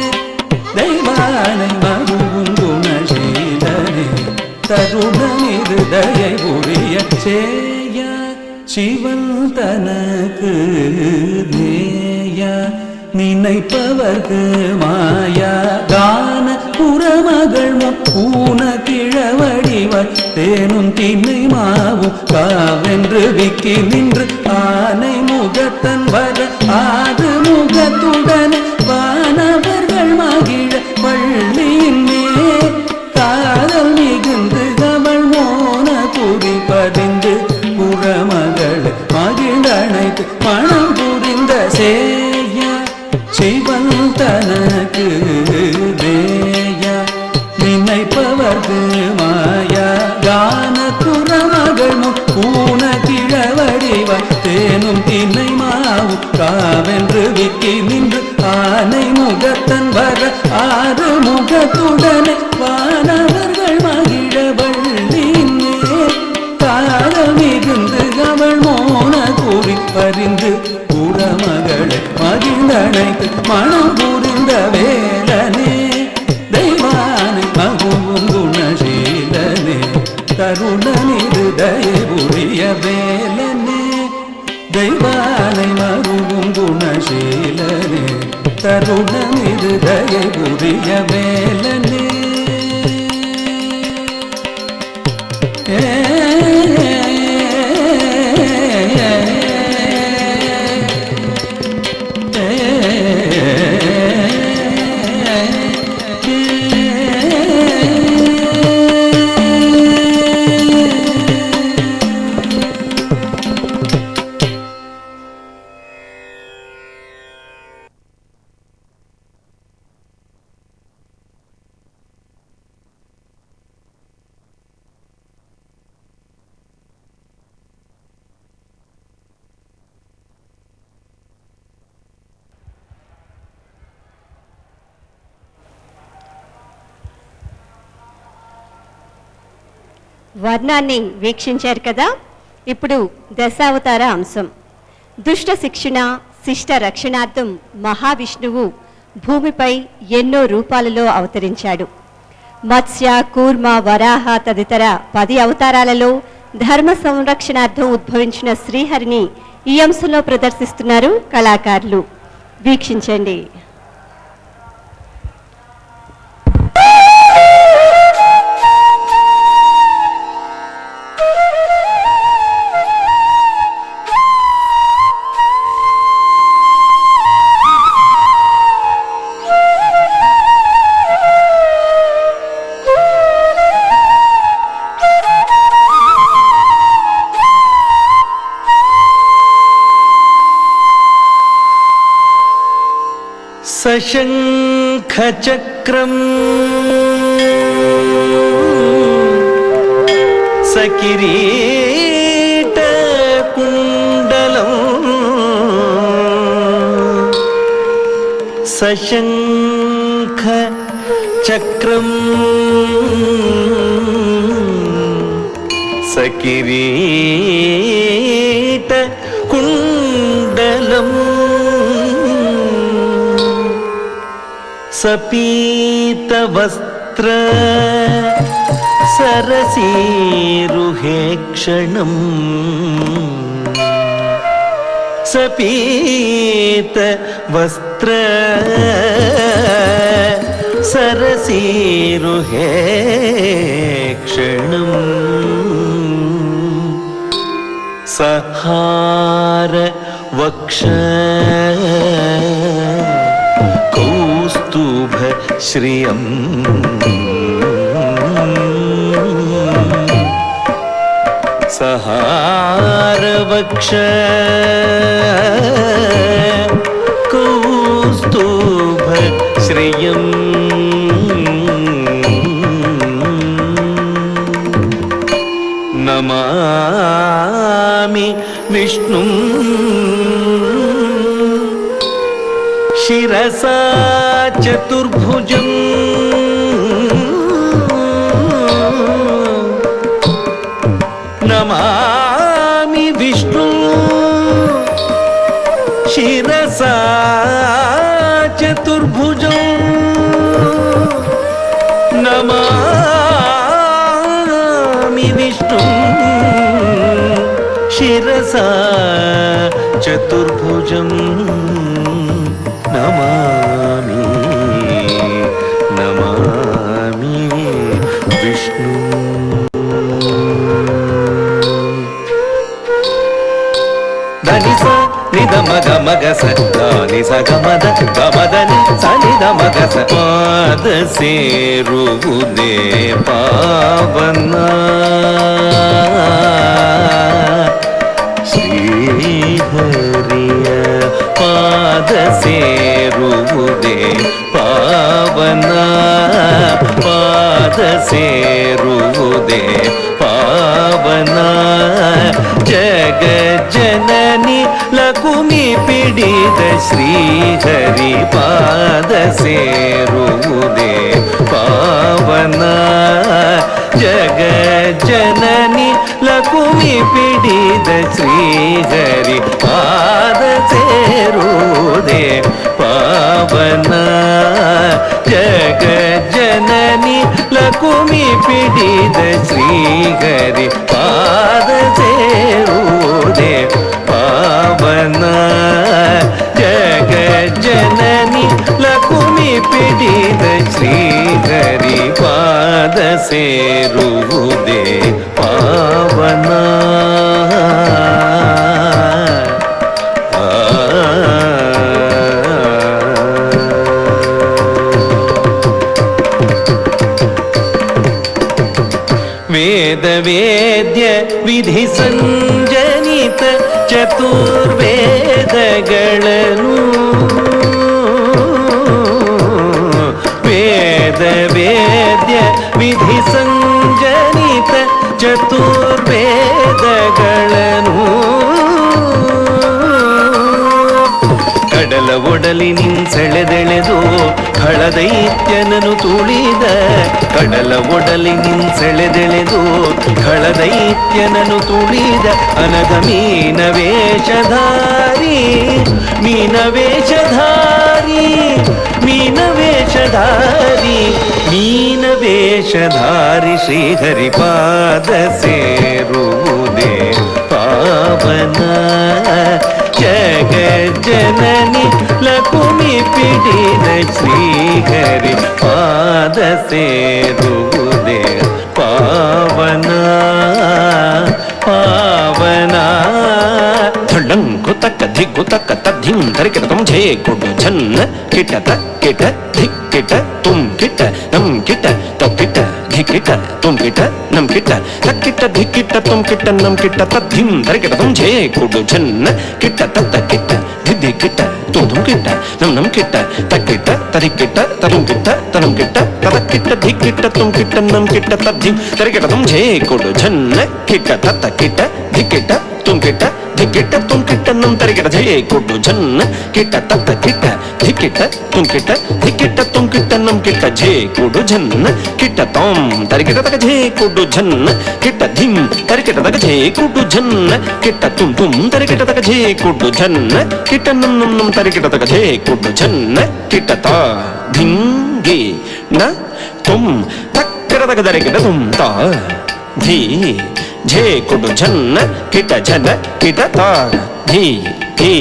தெய்வானை மருவும் குணசீலனே தருணமிது தயை புரிய சேய சிவன் தனக்கு நேய நினைப்பவர்க்கு மாயா கான புறமகள் பூன கிழவடிவாய் தேனும் திண்ணை மாவும் காவென்று விக்கி நின்று ஆனை முகத்தன் வர ஆது முகத்துடன் வானவர்கள் மகிழ பள்ளியின் மேல் காதல் மிகுந்து கவள் மோன புரி பதிந்து புறமகள் மகிழனைத்து மனம் புரிந்த சேய சிவன் தனக்கு தேய நினைப்பவர்க்கு மாயா கான புறமகள் பூன கிழவடிவாய் தேனும் திண்ணை மாவும் காவென்று விக்கி நின்று ஆனை முகத்தன் வர ஆறு முகத்துடனே வானவர்கள் மகிழ வள்ளியின் மேல் காலம் மிகுந்து கவள் மோன கூறி பறிந்து புறமகளை மகிழ்ந்தனைத்து மனம் புரிந்த வேலனே தெய்வானை மகுவும் குணசீலனே தருணமிது தயை புரிய வேலனே தெய்வானை மருவும் குணசீலனே தருணமிது தயை புரிய வேலனே వర్ణాన్ని వీక్షించారు కదా. ఇప్పుడు దశావతార అంశం. దుష్ట శిక్షణ శిష్ట రక్షణార్థం మహావిష్ణువు భూమిపై ఎన్నో రూపాలలో అవతరించాడు. మత్స్య కూర్మ వరాహ తదితర 10 అవతారాలలో ధర్మ సంరక్షణార్థం ఉద్భవించిన శ్రీహరిని ఈ అంశంలో ప్రదర్శిస్తున్నారు కళాకారులు. వీక్షించండి. सशङ्खचक्रं सकिरीटकुण्डलं सशङ्खचक्रं सकिरीटकुण्डलं ಸಪೀತವಸ್ತ್ರ ಸರಸೀರುಹೇ ಕ್ಷಣಂ ಸಪೀತವಸ್ತ್ರ ಸರಸೀರುಹೇ ಕ್ಷಣಂ ಸಹಾರ ವಕ್ಷ ಕೌಸ್ತುಭ ಶ್ರಿಯಂ ಸಹಾರ ವಕ್ಷ ಕೌಸ್ತುಭ ಶ್ರಿಯಂ ನಮಾಮಿ ವಿಷ್ಣು ಶಿರಸಾ ಚತುರ್ಭುಜಂ ನಮಾಮಿ ವಿಷ್ಣು ಶಿರಸಾ ಚತುರ್ಭುಜಂ ನಮಾಮಿ ವಿಷ್ಣು ಶಿರಸಾ ಚತುರ್ಭುಜಂ ನಮಾಮಿ ನಮಾಮಿ ವಿಷ್ಣು ಧನಿಸ ನಿಧ ಮಗ ಮಗಸ ಧನಿಸ ಗಮದ ಗಮದನಿ ಸನಿಧ ಮಗಸ ಪಾದ ಸೇರುವುದೇ ಪಾವನ ಶ್ರೀಹರಿಯ ಪಾದ ಸೇರುವುದೇ ಪಾವನ ಪಾದ ಸೇರುವುದೇ ಪಾವನ ಜಗ ಜನನಿ ಲಕುಮಿ ಪಿಡಿದ ಶ್ರೀಹರಿ ಪಾದ ಸೇರುವುದೇ ಪಾವನ ಜಗ ಜನನಿ ಲಕುಮಿ ಪಿಡಿದ ಶ್ರೀಹರಿ ಪಾದ ಸೇರುವುದೇ ಪಾವನ ಜಗ ಜನನಿ ಲಕುಮಿ ಪಿಡಿದ ಶ್ರೀಹರಿ ಪಾದ ಸೇರುವುದೇ ಪಾವನ ಜಗ ಜನನಿ ಲಕುಮಿ ಪಿಡಿದ ಶ್ರೀಹರಿ ಪಾದ ಸೇರುವುದೇ ಪಾವನ ವೇದ ವೇದ್ಯ ವಿಧಿ ಸಂಜನಿತ ಚತುರ್ವೇದಗಳನ್ನು ವೇದ ವೇದ್ಯ ವಿಧಿ ಸಂಜನಿತ ಚತುರ್ವೇದಗಳನ್ನು ಕಡಲ ಒಡಲಿ ನಿನ್ಸೆಳೆದೆಳೆದು ಖಳದೈತ್ಯನನು ತುಳಿದ ಕಡಲ ಒಡಲಿ ನಿನ್ಸೆಳೆದೆಳೆದು ಖಳದೈತ್ಯನನು ತುಳಿದ ಅನಗ ಮೀನ ವೇಷಧಾರಿ ಮೀನ ವೇಷಧಾರಿ ಮೀನ ವೇಷಧಾರಿ ಮೀನ ವೇಷಧಾರಿ ಶ್ರೀಹರಿಪಾದ ಸೇರುವುದೇ ಪಾವನ ಜಗ ಜನನಿ ಲಕುಮಿ ಪಿಡಿದ ಶ್ರೀಹರಿ ಪಾದ ಸೇರುವುದೇ ಪಾವನ ಪಾವನ ಧಳ್ಳಂಕು ತಕ್ಕ ಧಿಗ್ಗು ತಕ್ಕ ತದ್ಧಿಂ ಧರಿಕಿಟ ತುಂ ಝೇ ಕೊಡು ಝನ್ನ ಕಿಟ ತಕ್ಕಿಟ ಧಿಕ್ಕಿಟ ತುಂ ಕಿಟ ನಂ ಕಿಟ ತಕ್ಕಿಟ ಧಿಕ್ಕಿಟ ತುಂ ಕಿಟ ನಂ ಕಿಟ ತಕ್ಕಿಟ ಧಿಕ್ಕಿಟ ತುಂ ಕಿಟ ನಂ ಕಿಟ ತದ್ಧಿಂ ಧರಿಕಿಟ ತುಂ ಝೇ ಕೊಡು ಝನ್ನ ಕಿಟ ತತ್ತ ಕಿಟ ಧಿದ್ದಿ ಕಿಟ ತುಂ ಕಿಟ ನಂ ನಂ ಕಿಟ ತಕ್ಕಿಟ ತರಿಕಿಟ ತರುಂ ಕಿಟ ತರಂ ಕಿಟ ತದಕ್ಕಿಟ ಧಿಕ್ಕಿಟ ತುಂ ಕಿಟ ನಂ ಕಿಟ ತದ್ಧಿಂ ಧರಿಕಿಟ ತುಂ ಝೇ ಕೊಡು ಝನ್ನ ಕಿಟ ತತ್ತ ಕಿಟ ಧಿಕ್ಕಿಟ ತುಂ ಕಿಟ ಧಿಕ್ಕಿಟ ಕಿಟ್ಟ ತುಂ ಕಿಟ್ಟ ನಂ ತರಿಗಿಟ ಝೇ ಕೊಡು ಝನ್ನ ಕಿಟ್ಟ ತತ್ತ ಕಿಟ್ಟ ಧಿಕ್ಕಿಟ್ಟ ತುಂ ಕಿಟ್ಟ ಧಿಕ್ಕಿಟ್ಟ ತುಂ ಕಿಟ್ಟ ನಂ ಕಿಟ್ಟ ಝೇ ಕೊಡು ಝನ್ನ ಕಿಟ್ಟ ತೊಂ ತರಿಗಿಟ ತಕ ಝೇ ಕೊಡು ಝನ್ನ ಕಿಟ್ಟ ಧಿಂ ತರಿಗಿಟ ತಕ ಝೇ ಕೊಡು ಝನ್ನ ಕಿಟ್ಟ ತುಂ ತುಂ ತರಿಗಿಟ ತಕ ಝೇ ಕೊಡು ಝನ್ನ ಕಿಟ್ಟ ನಂ ನಂ ನಂ ತರಿಗಿಟ ತಕ ಝೇ ಕೊಡು ಝನ್ನ ಕಿಟ್ಟ ತಾ ಧಿಂಗಿ ನ ತುಂ ತಕ್ಕರ ತಕ ತರಿಗಿಟ ತುಂ ತಾ ಧೀ ಝೇ ಕೊಡು ಝನ್ನ ಕಿಟ ಝನ ಕಿಟ ತಾಗ ಧೀ ಧೀ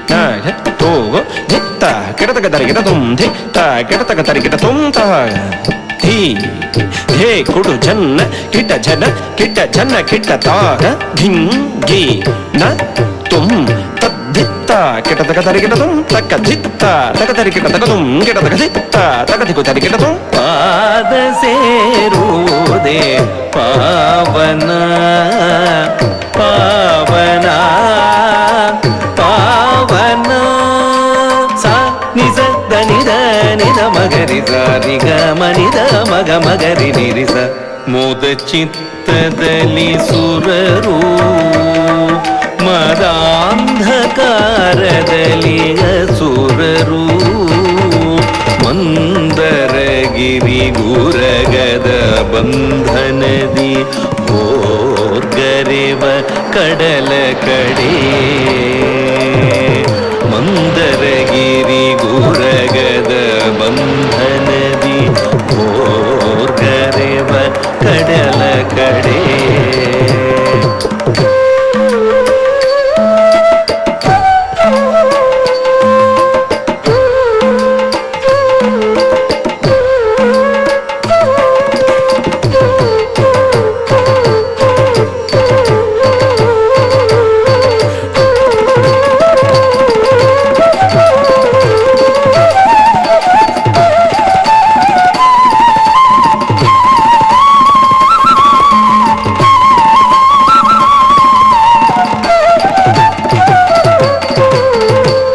ನಾಗ ತೋ ಧಿತ್ತ ಕಿಡತಕ ತರಿಗಿಟ ತುಂ ಧಿತ್ತ ಕಿಡತಕ ತರಿಗಿಟ ತುಂ ತಾಗ ಧೀ ಧೇ ಕೊಡು ಝನ್ನ ಕಿಟ ಝನ ಕಿಟ ತಾಗ ಧಿಂಗಿ ನ ತುಂ ತದ್ಧಿತ್ತ ಕಿಟತಕ ತರಿಗಿಟ ತುಂ ತಕ್ಕ ಧಿತ್ತ ತಕ ತರಿಗಿಟ ತಕ ತುಂ ಕಿಟತಕ ಧಿತ್ತ ತಕ ಧಿಕು ತರಿಗಿಟ ತುಂ ಪಾದ ಸೇರುವುದೇ ಪಾವನ ಪಾವನ ಪಾವನ ಸ ನಿಜ ದನಿದ ನಿದ ಮಗರಿ ಸಾರಿ ಗ ಮನಿದ ಮಗ ಮಗರಿ ನಿರಿಸ ಮೋದ ಚಿತ್ತದಲ್ಲಿ ಸುರರು ಮದಾಂಧಕಾರದಲ್ಲಿ ಅಸುರರು ಮಂದರಗಿರಿ ಗುರಗದ ಬಂಧನದಿ ಹೋರ್ಗರೆವ ಕಡಲ ಕಡೆ ಮಂದರಗಿರಿ ಗುರಗದ ಬಂಧನದಿ ಹೋರ್ಗರೆವ ಕಡಲ ಕಡೆ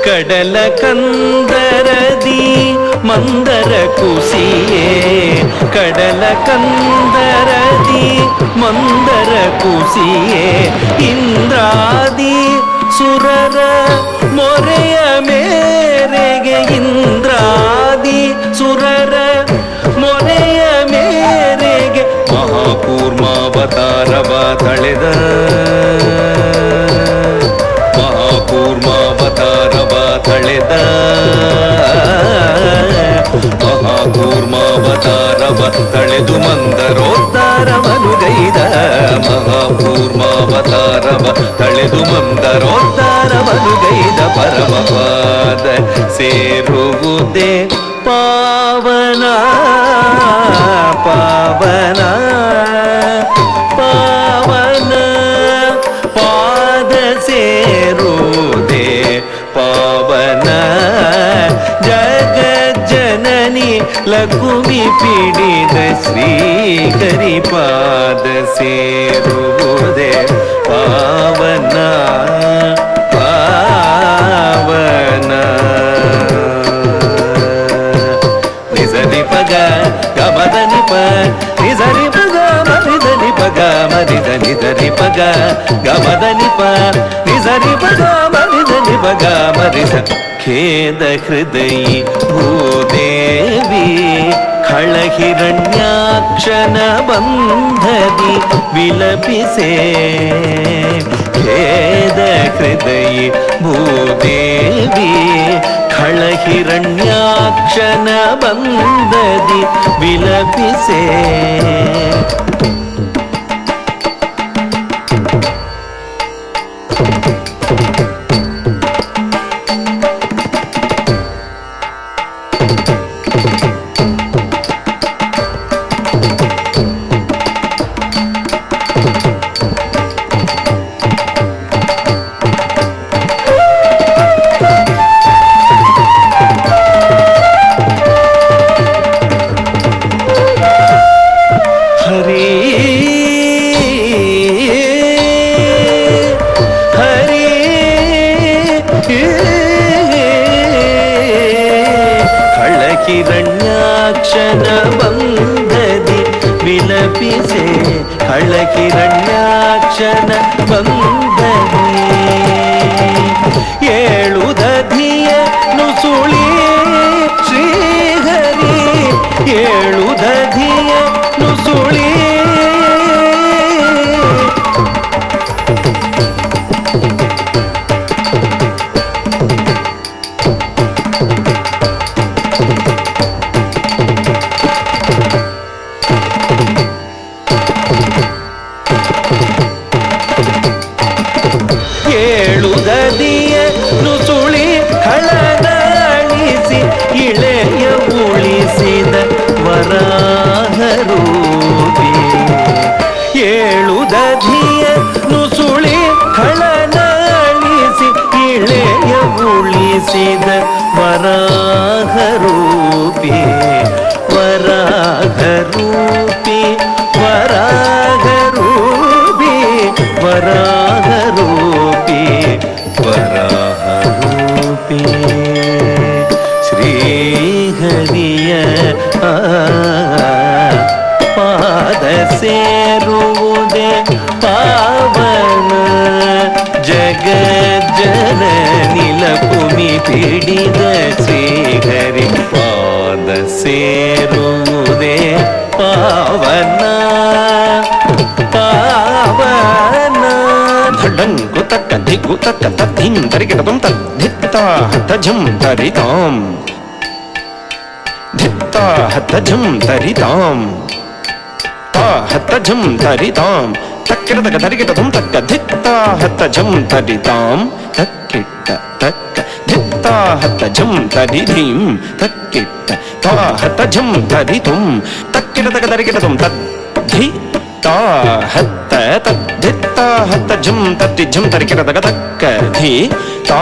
ಕಡಲ ಕಂದರದಿ ಮಂದರ ಕುಸಿಯೇ ಕಡಲ ಕಂದರದಿ ಮಂದರ ಕುಸಿಯೇ ಇಂದ್ರಾದಿ ಸುರರ ಮೊರೆಯ ಮೇರೆಗೆ ಇಂದ್ರಾದಿ ಸುರರ ಮೊರೆಯ ಮೇರೆಗೆ ಮಹಾಕೂರ್ಮಾವತಾರವ ತಳೆದ ಮಹಾಕೂರ್ಮಾವತಾರವ ತಳೆದ ಮಹಾಕೂರ್ಮಾವತಾರವ ತಳೆದು ಮಂದರೋದ್ಧಾರವನು ಗೈದ ಮಹಾಕೂರ್ಮಾವತಾರವ ತಳೆದು ಮಂದರೋದ್ಧಾರವನು ಗೈದ ಪರಮಪಾದ ಸೇರುವುದೇ ಪಾವನ ಪಾವನ ಪಾವನ ಪಾದ ಸೇರುವುದೇ ಪಾವನ ಜಗಜ್ಜನನಿ ಲಕುಮಿ ಪಿಡಿದ ಶ್ರೀಹರಿ ಪಾದ ಸೇರುವುದೇ ಪಾವನ ಪಾವನ ನಿಜನಿ ಪಗ ಗಮದನಿ ಪ ನಿಜನಿ ಪಗ ಮರಿದನಿ ಪಗ ಮರಿದನಿ ಧನಿ ಪಗ ಗಮದನಿ ಪ ನಿಜನಿ ಪಗ ಮರಿದನಿ ಪಗ ಮರಿದ ಖೇದ ಹೃದಯಿ ಭೂದೇವಿ ಖಳಹಿರಣ್ಯಾಕ್ಷನ ಬಂಧದಿ ವಿಲಪಿಸೆ ಖೇದ ಹೃದಯಿ ಭೂದೇವಿ ಖಳಹಿರಣ್ಯಾಕ್ಷನ ಬಂಧದಿ ವಿಲಪಿಸೆ ಖಳಕಿರಣ್ಯಾಕ್ಷನ ಬಂಧದಿ ವಿಲಪಿಸೆ ಖಳಕಿರಣ್ಯಾಕ್ಷನ ಬಂಧದಿ ಏಳು ದಧಿಯ ನುಸುಳಿ ಏಳು ದದಿಯ ನುಸುಳಿ ಹಳದಾಳಿಸಿ ಇಳೆಯ ಉಳಿಸಿದ ವರಾಹರೂಪಿ ಏಳು ದಧಿಯ ನುಸುಳಿ ಹಳದಾಳಿಸಿ ಇಳೆಯ ಉಳಿಸಿದ ವರಾಹರೂಪಿ ವರಾಹರೂಪಿ ವರಾಹರೂಪಿ ವರಾಹರೂಪಿ ವರಾಹರೂಪಿ ಶ್ರೀಹರಿಯ ಪಾದ ಸೇರುವುದೇ ಪಾವನ ಜಗಜ್ಜನನಿಲ ಭೂಮಿ ಪಿಡಿದ ಶ್ರೀಹರಿ ಪಾದ ಸೇರುವುದೇ ಪಾವನ ಪಾವನ ಧಡಂಕು ತಕ್ಕ ದಿಕ್ಕು ತಕ್ಕ ತದ್ಧಿಂ ತರಿಗಿಡತಂ ತದ್ಧಿತ್ತಾ ಹತಜಂ ತರಿತಾಂ ಧಿತ್ತಾ ಹತಜಂ ತರಿತಾಂ ತಾ ಹತಜಂ ತರಿತಾಂ ತಕ್ಕಿಡತಕ ತರಿಗಿಡತಂ ತಕ್ಕ ಧಿತ್ತಾ ಹತಜಂ ತರಿತಾಂ ತಕ್ಕಿಟ್ಟ ತಕ್ಕ ಧಿತ್ತಾ ಹತಜಂ ತರಿಧಿಂ ತಕ್ಕಿಟ್ಟ ತಾ ಹತಜಂ ತರಿತುಂ ತಕ್ಕಿಡತಕ ತರಿಗಿಡತಂ ತದ್ಧಿ ತಾ ಹತ್ತ ತದ್ಧಿತ್ತಾ ಹತಜಂ ತದ್ಧಿಜಂ ತರಿಗಿಡತಕ ತಕ್ಕ ಧಿ ತಾ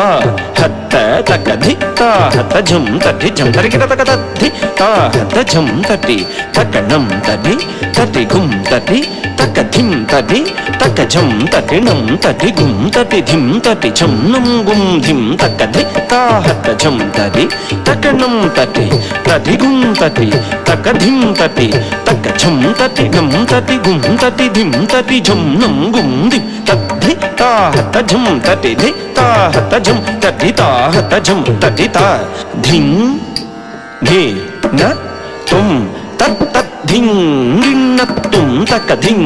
ಹತ್ತ ತಕ್ಕ ಧಿತ್ತಾ ಹತಜಂ ತದ್ಧಿಜಂ ತರಿಗಿಡತಕ ತದ್ಧಿ ತಾ ಹತಜಂ ತಟಿ ತಕ್ಕಣಂ ತಟಿ ತಟಿ ಗುಂ ತಟಿ ತಕ್ಕ ಧಿಂ ತಟಿ ತಕ್ಕ ಜಂ ತಟಿ ನಂ ತಟಿ ಗುಂ ತಟಿ ಧಿಂ ತಟಿ ಜಂ ನಂ ಗುಂ ಧಿಂ ತಕ್ಕ ಧಿತ್ತಾ ಹತಜಂ ತಟಿ ತಕ್ಕಣಂ ತಟಿ ತಟಿ ಗುಂ ತಟಿ ತಕ್ಕ ಧಿಂ ತಟಿ ತಕ್ಕ ಜಂ ತಟಿ ನಂ ತಟಿ ಗುಂ ತಟಿ ಧಿಂ ತಟಿ ಜಂ ನಂ ಗುಂ ಧಿಂ ತದ್ಧಿ ತಾ ಹತಜಂ ತಟಿ ಧಿ ತಾ ಹತಜಂ ತಟಿ ತಾ ಹತಜಂ ತಟಿ ತಾ ಧಿಂ ಧಿ ನ ತುಂ ತತ್ ತತ್ ಧಿಂ ಗಿಣ್ಣ ತುಂ ತಕ್ಕ ಧಿಂ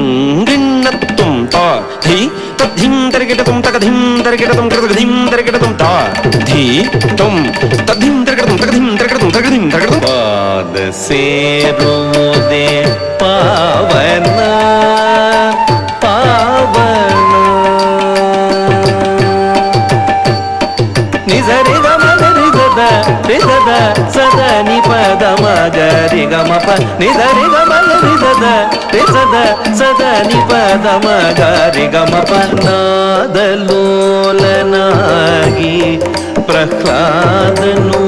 ಗಿಣ್ಣ ತುಂ ತಾ ಧಿ ತತ್ ಧಿಂ ತರಿಗಿಡತುಂ ತಕ ಧಿಂ ತರಿಗಿಡತುಂ ಕೃತಕ ಧಿಂ ತರಿಗಿಡತುಂ ತಾ ಧಿ ತುಂ ತತ್ ಧಿಂ ತರಿಗಿಡತುಂ ತಕ ಧಿಂ ತರಿಗಿಡತುಂ ತಕ ಧಿಂ ತರಿಗಿಡತುಂ ಪಾದ ಸೇರುವುದೇ ಪಾವನ ಪಾವನ ನಿಜರಿ ಗಮ ನಿಜದ ನಿಜದ ಸದ ನಿ ಪದ ಮಗರಿ ಗಮ ಪ ನಿಜರಿ ಗಮ ನಿಜದ ನಿಜದ ಸದ ನಿ ಪದ ಮಗರಿ ಗಮ ಪ ನಾದಲೋಲನಾಗಿ ಪ್ರಹ್ಲಾದನು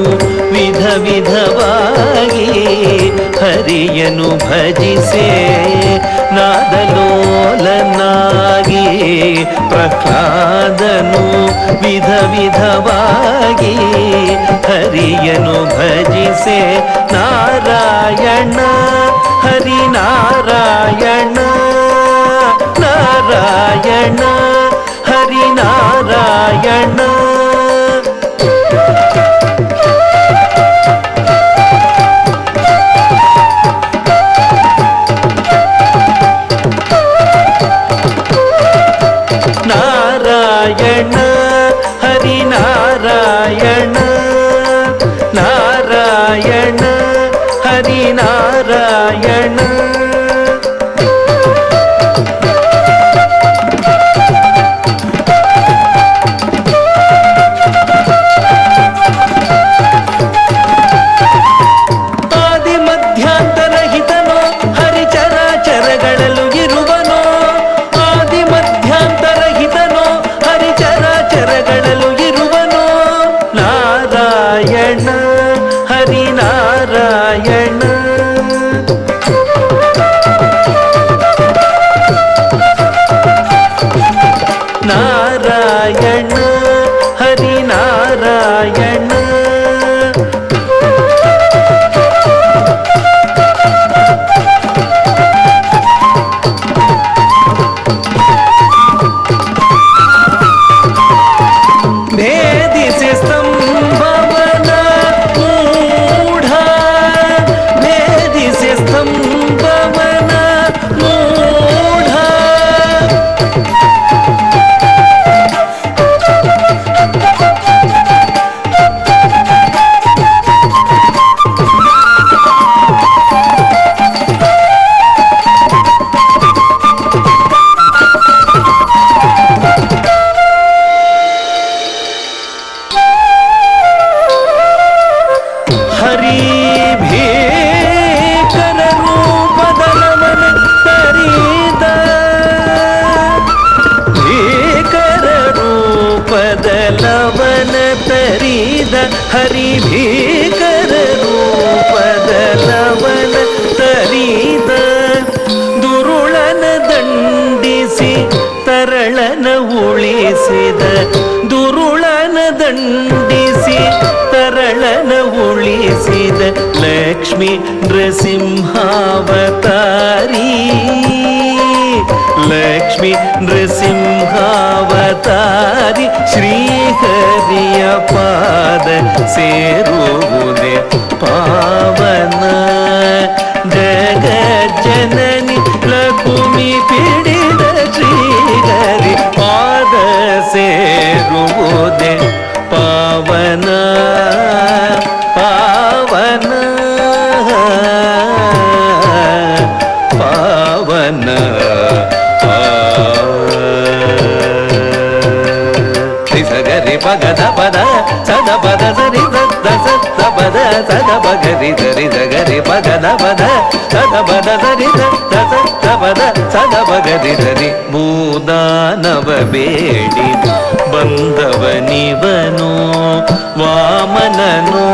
ವಿಧ ವಿಧವಾಗಿ ಹರಿಯನು ಭಜಿಸೆ ನಾದಲೋಲನಾಗಿ ಪ್ರಹ್ಲಾದನು ವಿಧ ವಿಧವಾಗಿ ಹರಿಯನು ಭಜಿಸೆ ನಾರಾಯಣ ಹರಿನಾರಾಯಣ ನಾರಾಯಣ ಹರಿನಾರಾಯಣ ನಾರಾಯಣ ಹರಿನಾರಾಯಣ ನಾರಾಯಣ ಹರಿನಾರಾಯಣ ಆದಿ ಮಧ್ಯಾಂತರಹಿತನೋ ಹರಿಚರಾಚರಗಳಲ್ಲೂ ಇರುವನೋ ಆದಿ ಮಧ್ಯಾಂತರಹಿತನೋ ಹರಿಚರಾಚರಗಳಲ್ಲೂ ಇರುವನೋ ನಾರಾಯಣ ಹರಿನಾರಾಯಣ ಲಕ್ಷ್ಮೀ ನೃಸಿಂಹಾವತಾರಿ ಲಕ್ಷ್ಮೀ ನೃಸಿಂಹಾವತಾರಿ ಶ್ರೀಹರಿಯ ಪಾದ ಸೇರುವುದೇ ಪಾವನ ಜಗಜ್ಜನನಿ ಲಕುಮಿ ಪಿಡಿದ ಶ್ರೀಹರಿ ಪಾದ ಸೇರುವುದೇ ಪಾವನ ಪಾವನ ಪಾವನ ಸಗರಿ ಪಗದ ಪದ ಸದ ಪದ ಸರಿ ಸದ ಸದ ಪದ ಸದ ಪಗರಿ ಸರಿ ಸಗರಿ ಪಗದ ಪದ ಸದ ಪದ ಸರಿ ಸದ ಸದ ಪದ ಸದ ಪಗರಿ ಸರಿ ಭೂದಾನವ ಬೇಡಿ ಬಂದವನಿವನು ವಾಮನನು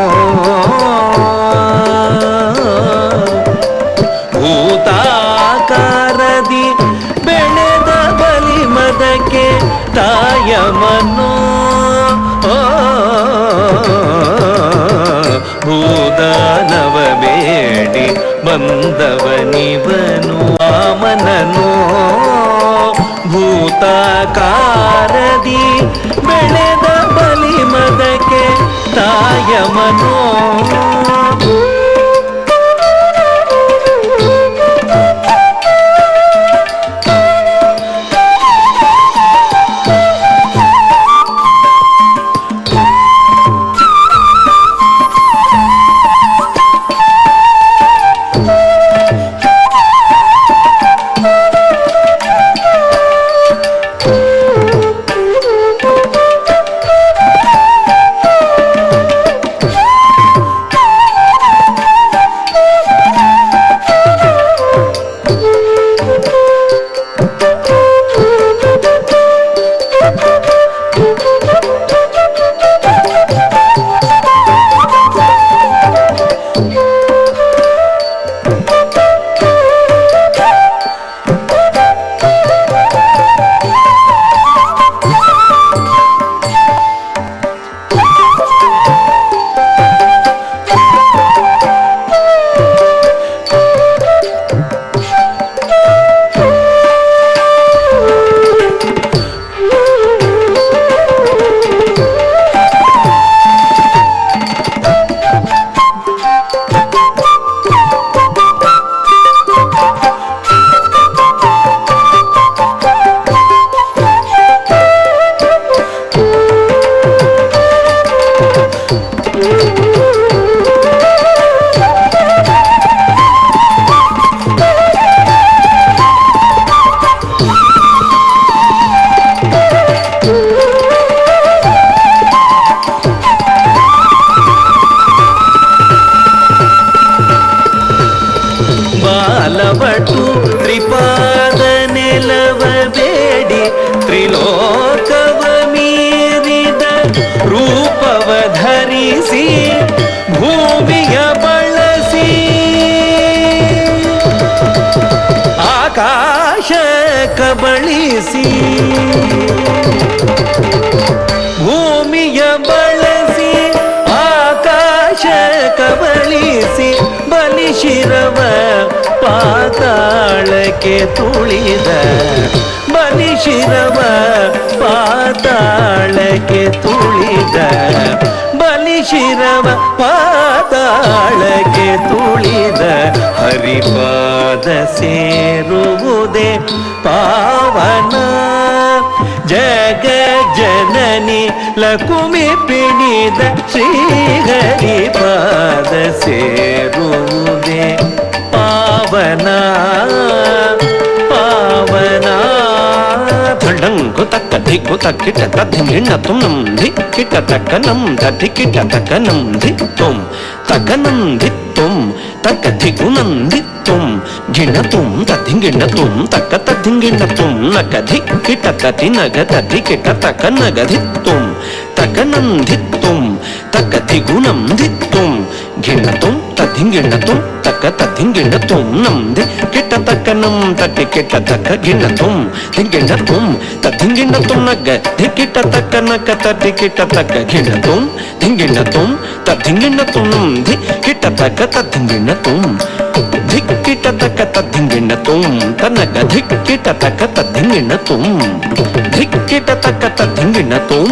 ಭೂತಾಕಾರದಿ ಬೆಳೆದ ಬಲಿ ಮದಕ್ಕೆ ತಾಯಮನು ಭೂದಾನವ ಬೇಡಿ ಬಂದವನಿವನು ವಾಮನನು ಭೂತಾಕಾರದಿ ಬೆಳೆದ ಬಲಿ ಮದಕ್ಕೆ ತಾಯಮನು ಕಬಳಿಸಿ ಭೂಮಿಯ ಬಳಸಿ ಆಕಾಶ ಕಬಳಿಸಿ ಬಲಿಶಿರವ ಪಾತಾಳಕ್ಕೆ ತುಳಿದ ಬಲಿಶಿರವ ಪಾತಾಳಕ್ಕೆ ತುಳಿದ ಬಲಿಶಿರವ ಪಾತಾಳಕ್ಕೆ ತುಳಿದ ಹರಿಪಾದ ಸೇರುವುದೇ ಪಾವನ ಜಗ ಜನನಿ ಲಕುಮಿ ಪಿಣಿದ ಶ್ರೀಹರಿಪಾದ ಸೇರುವುದೇ ಪಾವನ ಪಾವನ ಧಡಂಕು ತಕ್ಕ ಧಿಕ್ಕು ತಕ್ಕಿಟ ತದ್ಧಿಂಗಿಣ್ಣ ತುಂ ನಂ ಧಿಕ್ಕಿಟ ತಕ್ಕ ನಂ ಧಿಕ್ಕಿಟ ತಕ್ಕ ನಂ ಧಿತ್ತುಂ ತಕ್ಕ ನಂ ಧಿತ್ತುಂ ತಕ್ಕ ಧಿಕ್ಕು ನಂ ಧಿತ್ತುಂ ಗಿಣ್ಣ ತುಂ ತದ್ಧಿಂಗಿಣ್ಣ ತುಂ ತಕ್ಕ ತದ್ಧಿಂಗಿಣ್ಣ ತುಂ ನಕ ಧಿಕ್ಕಿಟ ತತಿ ನಗ ತದ್ಧಿಕಿಟ ತಕ್ಕ ನಗ ಧಿತ್ತುಂ ತಕ್ಕ ನಂ ಧಿತ್ತುಂ ತಕ್ಕ ಧಿಗು ನಂ ಧಿತ್ತುಂ ಗಿಣ್ಣ ತುಂ ತದ್ದಿಂಗಿಣ್ಣ ತುಂ ತಕ್ಕ ತದ್ದಿಂಗಿಣ್ಣ ತುಂ ನಮ್ದೆ ಕೆಟ್ಟ ತಕ್ಕ ನಮ್ ತಕ್ಕೆ ಕೆಟ್ಟ ತಕ್ಕ ಗಿಣ್ಣ ತುಂ ದಿಂಗಿಣ್ಣ ತುಂ ತದ್ದಿಂಗಿಣ್ಣ ತುಂ ನಗ್ಗ ಧಿಕ್ಕಿಟ್ಟ ತಕ್ಕ ನಕ್ಕ ತಟ್ಟಿ ಕೆಟ್ಟ ತಕ್ಕ ಗಿಣ್ಣ ತುಂ ದಿಂಗಿಣ್ಣ ತುಂ ತದ್ದಿಂಗಿಣ್ಣ ತುಂ ಧಿ ಕಿಟ್ಟ ತಕ್ಕ ತದ್ದಿಂಗಿಣ್ಣ ತುಂ ಧಿಕ್ಕಿಟ್ಟ ತಕ್ಕ ತದ್ದಿಂಗಿಣ್ಣ ತುಂ ತನ್ನಗ ಧಿಕ್ಕಿಟ್ಟ ತಕ್ಕ ತದ್ದಿಂಗಿಣ್ಣ ತುಂ ಧಿಕ್ಕಿಟ್ಟ ತಕ್ಕ ತದ್ದಿಂಗಿಣ್ಣ ತುಂ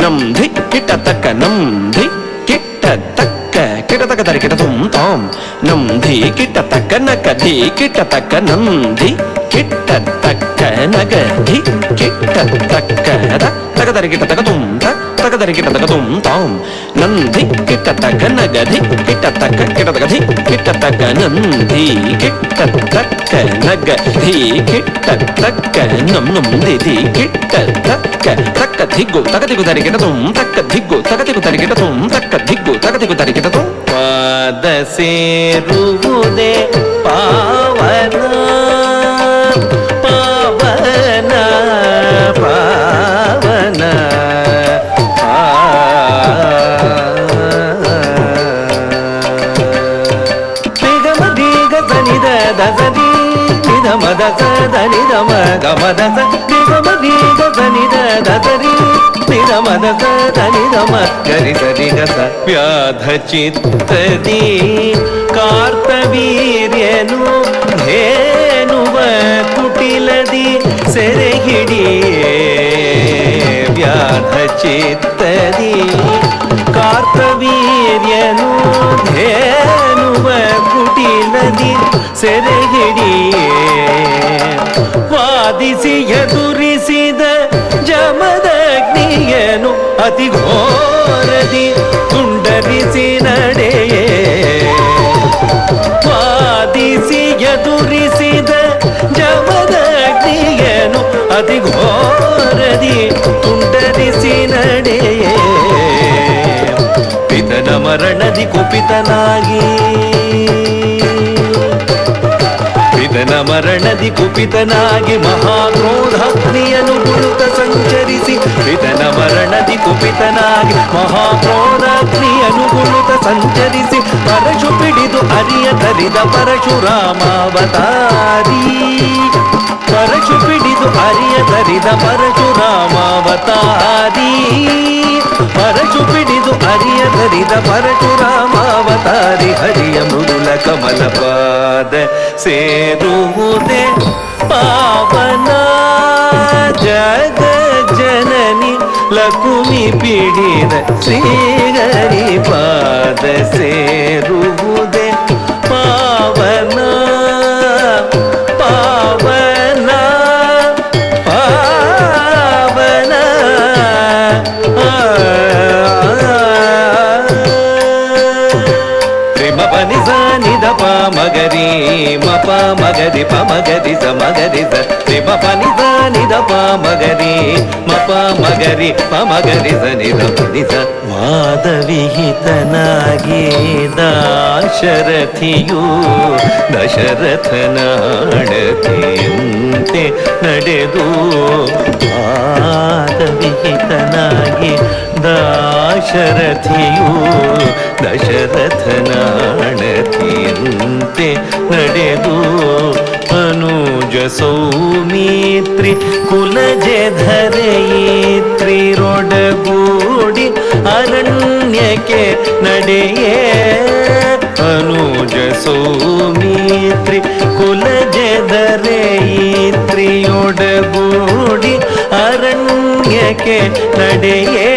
ನಮ್ ಧಿಕ್ಕಿಟ್ಟ ತಕ್ಕ ನಮ್ ಧಿ ಕಿಟ್ಟ ತಕ್ಕ ಕಿಟ ತಕ್ಕ ತರಿ ಕಿಟ ತುಂ ತಾಂ ನಮ್ ಧಿ ಕಿಟ್ಟ ತಕ್ಕ ನಕ ಧಿ ಕಿಟ್ಟ ತಕ್ಕ ನಮ್ ಧಿ ಕಿಟ್ಟ ತಕ್ಕ ನಗ ಧಿ ಕಿಟ್ಟ ತಕ್ಕ ದ ತಕ ತರಿ ಕಿಟ ತಕ ತುಂ ತಕ ತರಿ ಕಿಟ ತಕ ತುಂ ತಾಂ ನಂ ಧಿ ಕಿಟ್ಟ ತಕ್ಕ ನಗ ಧಿ ಕಿಟ್ಟ ತಕ್ಕ ಕಿಟ ತಕ ಧಿ ಕಿಟ್ಟ ತಕ್ಕ ನಂ ಧಿ ಕಿಟ್ಟ ತಕ್ಕ ನಗ ಧಿ ಕಿಟ್ಟ ತಕ್ಕ ನಂ ನಂ ಧಿ ಧಿ ಕಿಟ್ಟ ತಕ್ಕ ತಕ್ಕ ಧಿಗ್ಗು ತಕ ದಿಗು ತರಿ ಕಿಟ ತುಂ ತಕ್ಕ ಧಿಗ್ಗು ತಕ ದಿಗು ತರಿ ಕಿಟ ತುಂ ತಕ್ಕ ಧಿಗ್ಗು ತಕ ದಿಗು ತರಿ ಕಿಟ ತುಂ ಪಾದ ಸೇರುವುದೇ ಪಾವನ ಪಾವನ ಪಾವನ ನಿಗಮ ದೀಗ ಸನಿದ ದಸದಿ ನಿಧಮ ದಸ ಧನಿಧಮ ಗಮ ದಸ ನಿಗಮ ದೀಗ ಸನಿದ ದಸರಿ ನಿಧಮ ದಸ ಧನಿಧಮ ಗರಿ ಸರಿ ಗಸ ವ್ಯಾಧ ಚಿತ್ತದಿ ಕಾರ್ತವೀರ್ಯನು ಧೇನುವ ಕುಟಿಲದಿ ಸೆರೆ ಹಿಡಿಯೇ ವ್ಯಾಧ ಚಿತ್ತದಿ ಕಾರ್ತವೀರ್ಯನು ಧೇನುವ ಕುಟಿಲದಿ ಸೆರೆ ಹಿಡಿಯೇ ವಾದಿಸಿ ಎದುರಿಸಿದ ಜಮದಗ್ನಿಯನು ಅತಿ ಘೋರದಿ ತುಂಡರಿಸಿ ನಡೆಯೇ ವಾದಿಸಿ ಎದುರಿಸಿದ ಜಮದಗ್ನಿಯನು ಅತಿ ಘೋರದಿ ತುಂಡರಿಸಿ ನಡೆಯೇ ಪಿತನ ಮರಣದಿ ಕುಪಿತನಾಗಿ ಪಿತನ ಮರಣದಿ ಕುಪಿತನಾಗಿ ಮಹಾಕ್ರೋಧಾಗ್ನಿಯನು ಗುರುತ ಸಂಚರಿಸಿ ಪಿತನ ಮರಣದಿ ಕುಪಿತನಾಗಿ ಮಹಾಕ್ರೋಧಾಗ್ನಿಯನು ಗುರುತ ಸಂಚರಿಸಿ ಪರಶು ಪಿಡಿದು ಅರಿಯ ತರಿದ ಪರಶುರಾಮಾವತಾರಿ ಪರಶು ಪಿಡಿದು ಅರಿಯ ತರಿದ ಪರಶುರಾಮಾವತಾರಿ ಪರಶು ಪಿಡಿದು ಅರಿಯ ತರಿದ ಪರಶುರಾಮಾವತಾರಿ ಹರಿಯ ಮೃದುಲ ಕಮಲ ಪಾದ ಸೇರುವುದೇ ಪಾವನ ಜಗ ಜನನಿ ಲಕುಮಿ ಪಿಡಿದ ಶ್ರೀಹರಿ ಪಾದ ಸೇರುವುದೇ ಪಾವನ ಪಾವನ ಪಾವನ ತ್ರಿಮಪನಿ ನಿದ ಪ ಮಗರಿ ಮಪ ಮಗರಿ ಪ ಮಗರಿ ಸ ಮಗರಿ ಸ ತ್ರಿಮಪನಿ ನಿದ ಪ ಮಗರಿ ಮಪ ಮಗರಿ ಪ ಮಗರಿ ಸ ನಿದ ಪನಿ ಸ ವಾದವಿಹಿತನಾಗಿ ದಾಶರಥಿಯು ದಶರಥನ ಅಣತಿಯಂತೆ ನಡೆದು ವಾದವಿಹಿತನಾಗಿ ದಾಶರಥಿಯು ದಶರಥನ ಅಣತಿಯಂತೆ ನಡೆದು ಅನುಜ ಸೌಮಿತ್ರಿ ಕುಲಜಧರೆಯಿತ್ರಿರೊಡಗೂಡಿ ಅರಣ್ಯಕ್ಕೆ ನಡೆಯೇ ಅನುಜ ಸೌಮಿತ್ರಿ ಕುಲಜಧರೆಯಿತ್ರಿಯೊಡಗೂಡಿ ಅರಣ್ಯಕ್ಕೆ ನಡೆಯೇ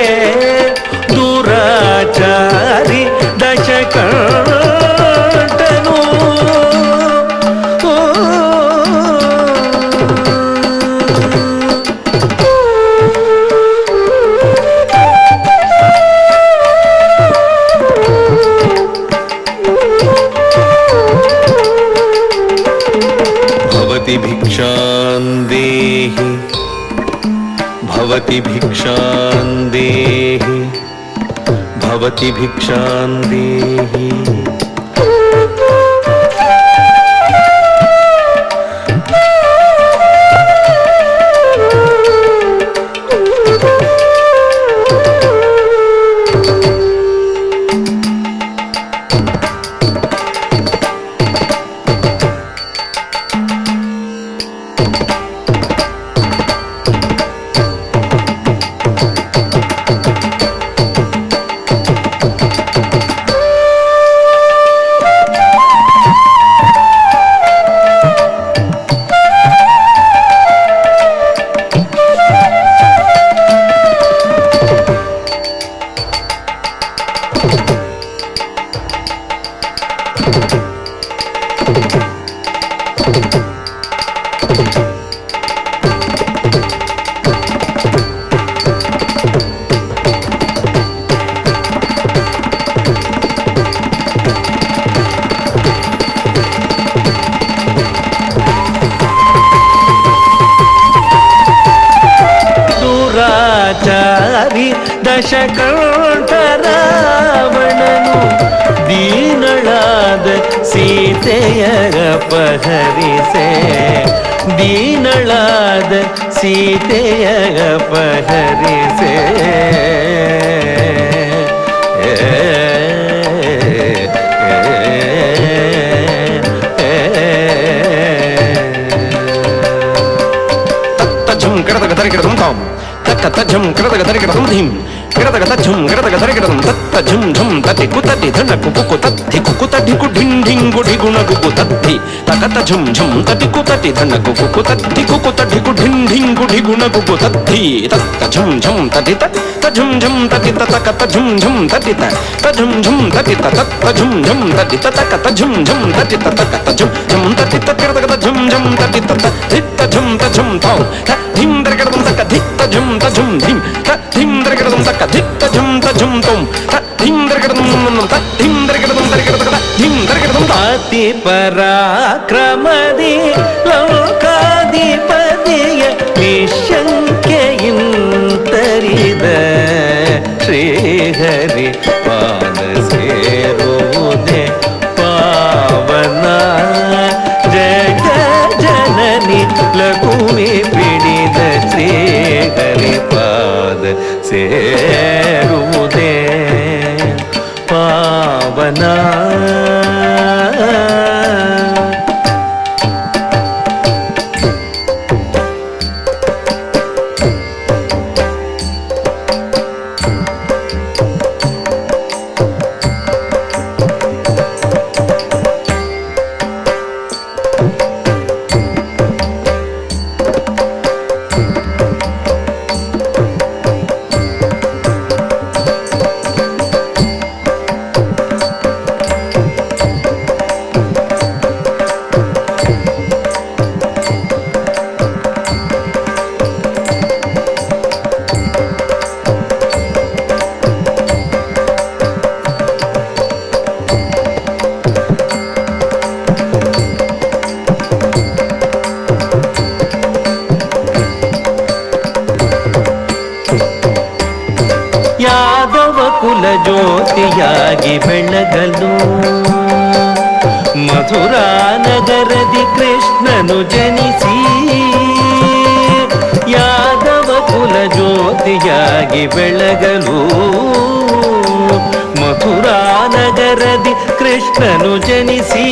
ದುರಾಚಾರಿ ದಶಕಂಠನು ಭವತಿ ಭಿಕ್ಷಾಂ ದೇಹಿ ಭವತಿ ಭಿಕ್ಷಾಂ ದೇಹಿ ಭವತಿ ಭಿಕ್ಷಾಂ ದೇಹಿ ದಶಕಂಠ ರಾವಣನು ದೀನಳಾದ ಸೀತೆಯ ಅಪಹರಿಸೆ, ದೀನಳಾದ ಸೀತೆಯ ಅಪಹರಿಸೆ. ತತ್ತಂ ಕಡತಗ ತರಿಗಿಡದಂ ತಾಂ ತಕ್ಕ ತಜ್ಜಂ ಕಡತಗ ತರಿಗಿಡದಂ ಧೀಂ ಗಿಡತಗ ತಜ್ಜಂ ಕಡತಗ ತರಿಗಿಡದಂ ತತ್ತ ಝಂ ಝಂ ತತಿ ಕುತತಿ ಧನ ಕುಕು ತತ್ತಿ ಕುಕು ತಟಿ ಕು ಢಿಂ ಢಿಂ ಗುಡಿ ಗುಣ ಕುಕು ತತ್ತಿ ತಕತ ಝಂ ಝಂ ತಟಿ ಕುತಟಿ ಧನ ಕುಕು ತತ್ತಿ ಕುಕು ತಟಿ ಕು ಢಿಂ ಢಿಂ ಗುಡಿ ಗುಣ ಕುಕು ತತ್ತಿ ತತ್ತ ಝಂ ಝಂ ತಟಿ ತ ಝಂ ಝಂ ತಟಿ ತಕತ ಝಂ ಝಂ ತಟಿ ತ ಝಂ ಝಂ ತಟಿ ತತ್ತ ಝಂ ಝಂ ತಟಿ ತಕತ ಝಂ ಝಂ ತಟಿ ತಕತ ಝಂ ಝಂ ತಟಿ ತಕತ ಝಂ ಝಂ ತಟಿ ತತ್ತ ಧಿತ್ತ ಝಂ ತ ಝಂ ಥೌ ಧಿಂ ದರಗಡಂ ತಕ ಧಿತ್ತ ಝಂ ತ ಝಂ ಧಿಂ ತ ಧಿಂ ದರಗಡಂ ತಕ ಧಿತ್ತ ಝಂ ತ ಝಂ ತಂ ತ ಧಿಂ ದರಗಡಂ ತ ಧಿಂ ದರಗಡಂ ದರಗಡಂ ಧಿಂ ದರಗಡಂ ಅತಿ ಪರಾಕ್ರಮದಿ ಲೋಕಾಧಿಪತಿಯ ನಿಶಂಕೆಯಿಂತರಿದ ಶ್ರೀಹರಿ ಪಾದ ಸೇರುವುದೇ ಪಾವನ. ಜಗ ಜನನಿ ಲಘುಮಿ ಪಿಡಿದ ಶ್ರೀಹರಿ ಪಾದ ಸೇರುವುದೇ ಪಾವನ. ಯಾದವ ಕುಲ ಜ್ಯೋತಿಯಾಗಿ ಬೆಳಗಲು ಮಥುರಾ ನಗರದಿ ಕೃಷ್ಣನು ಜನಿಸಿ, ಯಾದವ ಕುಲ ಜ್ಯೋತಿಯಾಗಿ ಬೆಳಗಲು ಮಥುರಾ ನಗರದಿ ಕೃಷ್ಣನು ಜನಿಸಿ.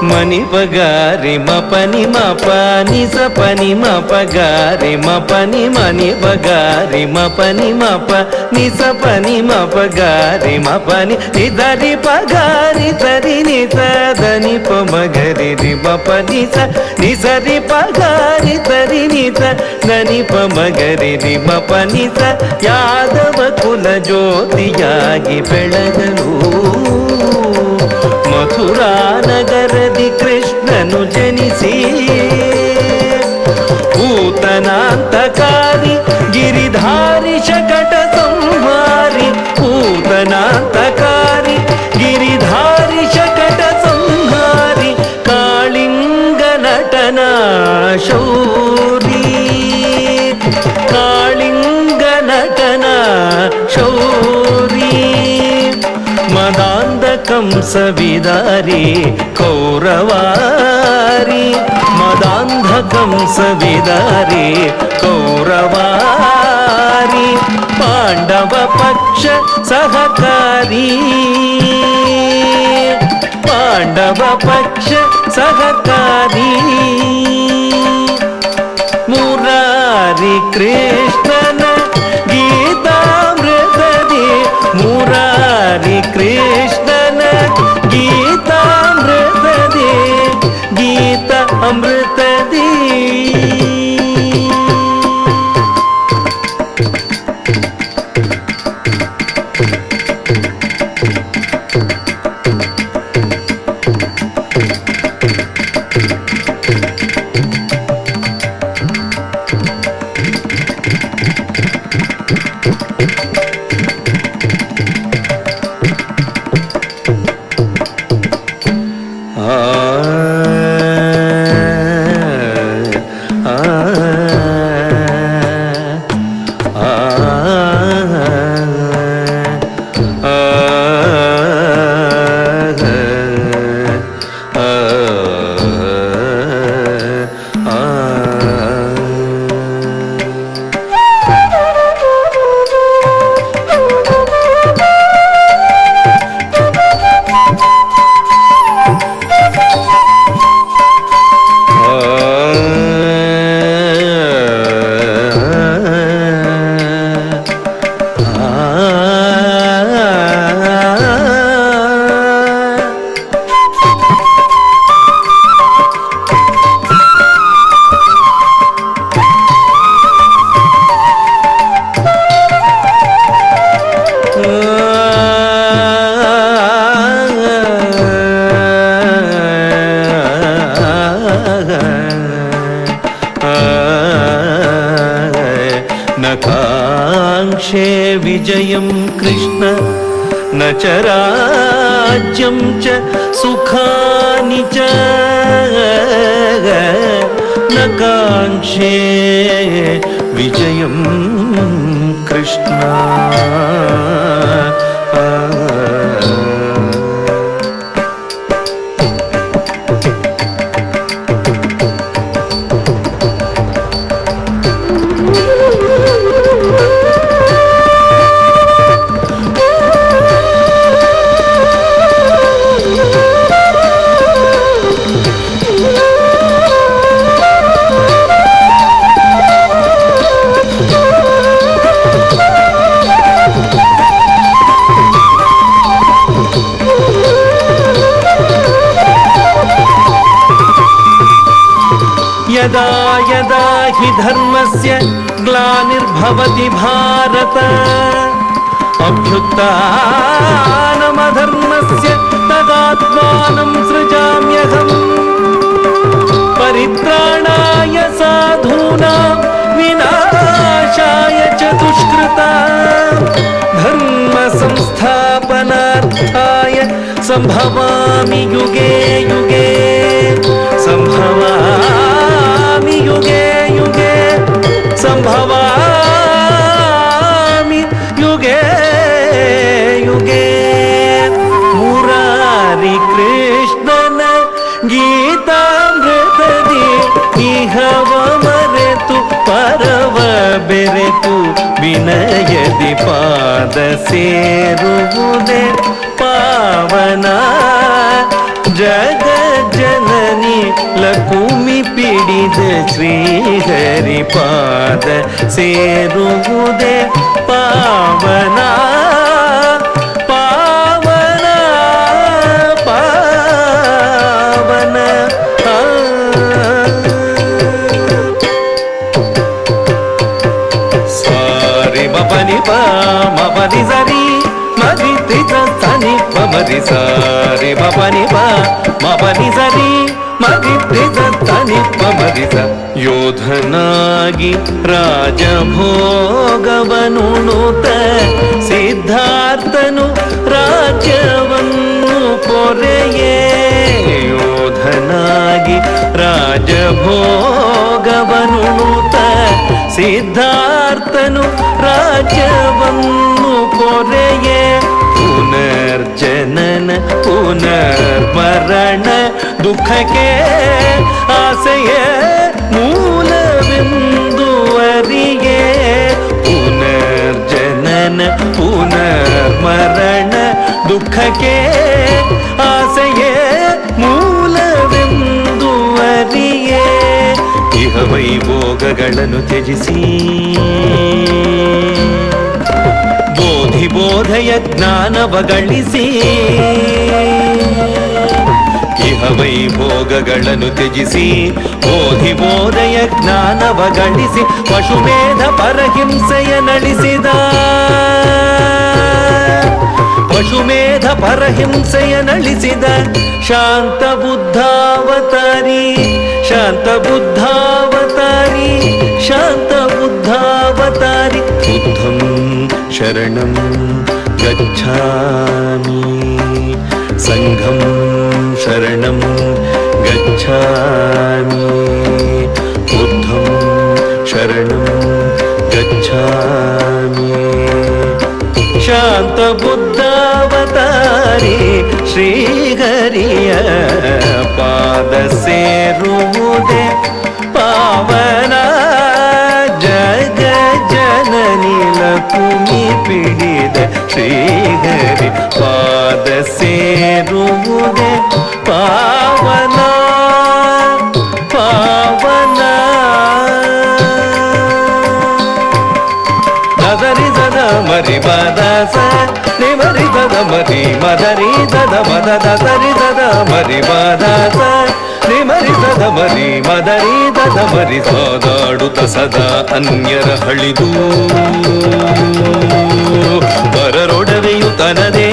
ಮನಿ ಬಗಾರಿ ಮಪನಿ ಮಪ ನಿಸ ಪನಿ ಮಪ ಗಾರಿ ಮಪನಿ ಮನಿ ಬಗಾರಿ ಮಪನಿ ಮಪ ನಿಸ ಪನಿ ಮಪ ಗಾರಿ ಮಪನಿ ನಿಧರಿ ಪಗಾರಿ ಸರಿ ನಿಸ ಧನಿ ಪ ಮಗರಿ ರಿ ಮಪ ನಿಸ ನಿಸರಿ ಪಗಾರಿ ಸರಿ ನಿಸ ಧನಿ ಪ ಮಗರಿ ರಿ ಮಪ ನಿಸ. ಯಾದವ ಕುಲ ಜ್ಯೋತಿಯಾಗಿ ಬೆಳಗಲು ಮಥುರಾ ನಗರದಿ ಕೃಷ್ಣನು ಜನಿಸಿ, ಪೂತನಾಂತಕಾರಿ ಗಿರಿಧಾರಿ ಶಕಟ ಸಂಹಾರಿ, ಪೂತನಾಂತಕಾರಿ ಗಿರಿಧಾರಿ ಶಕಟ ಸಂಹಾರಿ, ಕಾಳಿಂಗ ನಟನ ಶೌರಿ, ಕಾಳಿಂಗ ನಟನ ಶೌರಿ. ಮದಾಂಧ ಕಂಸ ವಿದಾರಿ ಕೌರವಾರಿ, ಮದಾಂಧ ಕಂಸ ವಿದಾರಿ ಕೌರವಾರಿ, ಪಾಂಡವ ಪಕ್ಷ ಸಹಕಾರಿ, ಪಾಂಡವ ಪಕ್ಷ ಸಹಕಾರಿ. ಮುರಾರಿ ಕೃಷ್ಣನ ಗೀತಾಮೃತದಿ, ಮುರಾರಿ ಕೃಷ್ಣನ ಗೀತಾಮೃತದಿ, ಗೀತ ಅಮೃತದಿ. काङ्क्षे विजयं कृष्ण न च राज्यं च सुखानि च न काङ्क्षे विजयं कृष्ण यदा यदा हि धर्मस्य ग्लानिर्भवति भारत अभ्युत्थानमधर्मस्य तदात्मानं सृजाम्यहम् परित्राणाय साधूनां विनाशाय च दुष्कृतां धर्म संस्थापनार्थाय संभवामि युगे युगे संभवामि युगे युगे संभवामि युगे युगे मुरारी कृष्णन गीतामृतದಿ ಇಹವ ಮರೆತು ಪರವ ಬೆರೆತು ವಿನಯದಿ ಪಾದ ಸೇರುವುದೇ ಪಾವನ ಜಗ ಜನನಿ ಲಕುಮಿ ಪಿಡಿದ ಶ್ರೀಹರಿ ಪಾದ ಸೇರುವುದೇ ಪಾವನ ಪಾವನ ಪಾವನ ಸಾರಿ ಮಪನಿ ಪ ಮಪನಿ ಸರಿ ಮರಿ ತ್ರಿತ ಸನಿ ಮರಿ ಸಾರಿ ಮಪನಿ ಪ ಮಪನಿ ಸರಿ ಮರಿ ತ್ರಿತ ಸನಿ ಮರಿ ಸ ಯೋಧನಾಗಿ ರಾಜಭೋಗವನುಣುತ ಸಿದ್ಧಾರ್ಥನು ರಾಜ್ಯವನ್ನು ಪೊರೆಯೇ ಯೋಧನಾಗಿ ರಾಜಭೋಗವನುಣುತ ಸಿದ್ಧಾರ್ಥನು ರಾಜ್ಯವನ್ನು ಪೊರೆಯೇ ಪುನರ್ಜನನ ಪುನರ್ಮರಣ ದುಃಖಕ್ಕೆ ಆಸೆಯ ಮೂಲವೆಂದುವರಿಯೇ ಪುನರ್ಜನನ ಪುನರ್ಮರಣ ದುಃಖಕ್ಕೆ ಆಸೆಯೇ ಮೂಲವೆಂದುವರಿಯೇ ಇಹ ವೈಭೋಗಗಳನ್ನು ತ್ಯಜಿಸಿ ಬೋಧಿ ಬೋಧೆಯ ಜ್ಞಾನವ ಗಳಿಸಿ ಇಹ ವೈಭೋಗಗಳನ್ನು ತ್ಯಜಿಸಿ ಬೋಧಿ ಬೋಧೆಯ ಜ್ಞಾನವ ಗಳಿಸಿ ಪಶುಮೇಧ ಪರಹಿಂಸೆಯ ನಳಿಸಿದ ಪಶುಮೇಧ ಪರಹಿಂಸೆಯ ನಳಿಸಿದ ಶಾಂತ ಬುದ್ಧಾವತಾರಿ ಶಾಂತ ಬುದ್ಧಾವತಾರಿ ಶಾಂತ ಬುದ್ಧಾವತಾರಿ ಬುದ್ಧಂ ಶರಣಂ ಗಚ್ಛಾಮಿ ಸಂಘಂ ಶರಣಂ ಗಚ್ಛಾಮಿ ಬುದ್ಧಂ ಶರಣಂ ಗಚ್ಛಾಮಿ ಶಾಂತ ಬುದ್ಧಾವತಾರಿ ಶ್ರೀಹರಿಯ ಪಾದ ಸೇರುವುದೇ ಪಾವನ ಜಗ ಜನನಿ ಲಕುಮಿ ಪಿಡಿದ ಶ್ರೀಹರಿ ಪಾದ ಸೇರುವುದೇ ಪಾವನ ಪಾವನ ದದರಿ ದದ ಮರಿ ಬದ ಸ ನಿಮರಿ ದದ ಮರಿ ಮದರಿ ದದ ಮದ ದದರಿ ದದ ಮರಿ ಬದ ಸ ನಿಮರಿ ದದ ಮರಿ ಮದರಿ ದದ ಮರಿ ಸೋದಾಡುತ್ತ ಸದಾ ಅನ್ಯರ ಹಳಿದು ಪರರೊಡವೆಯು ತನದೇ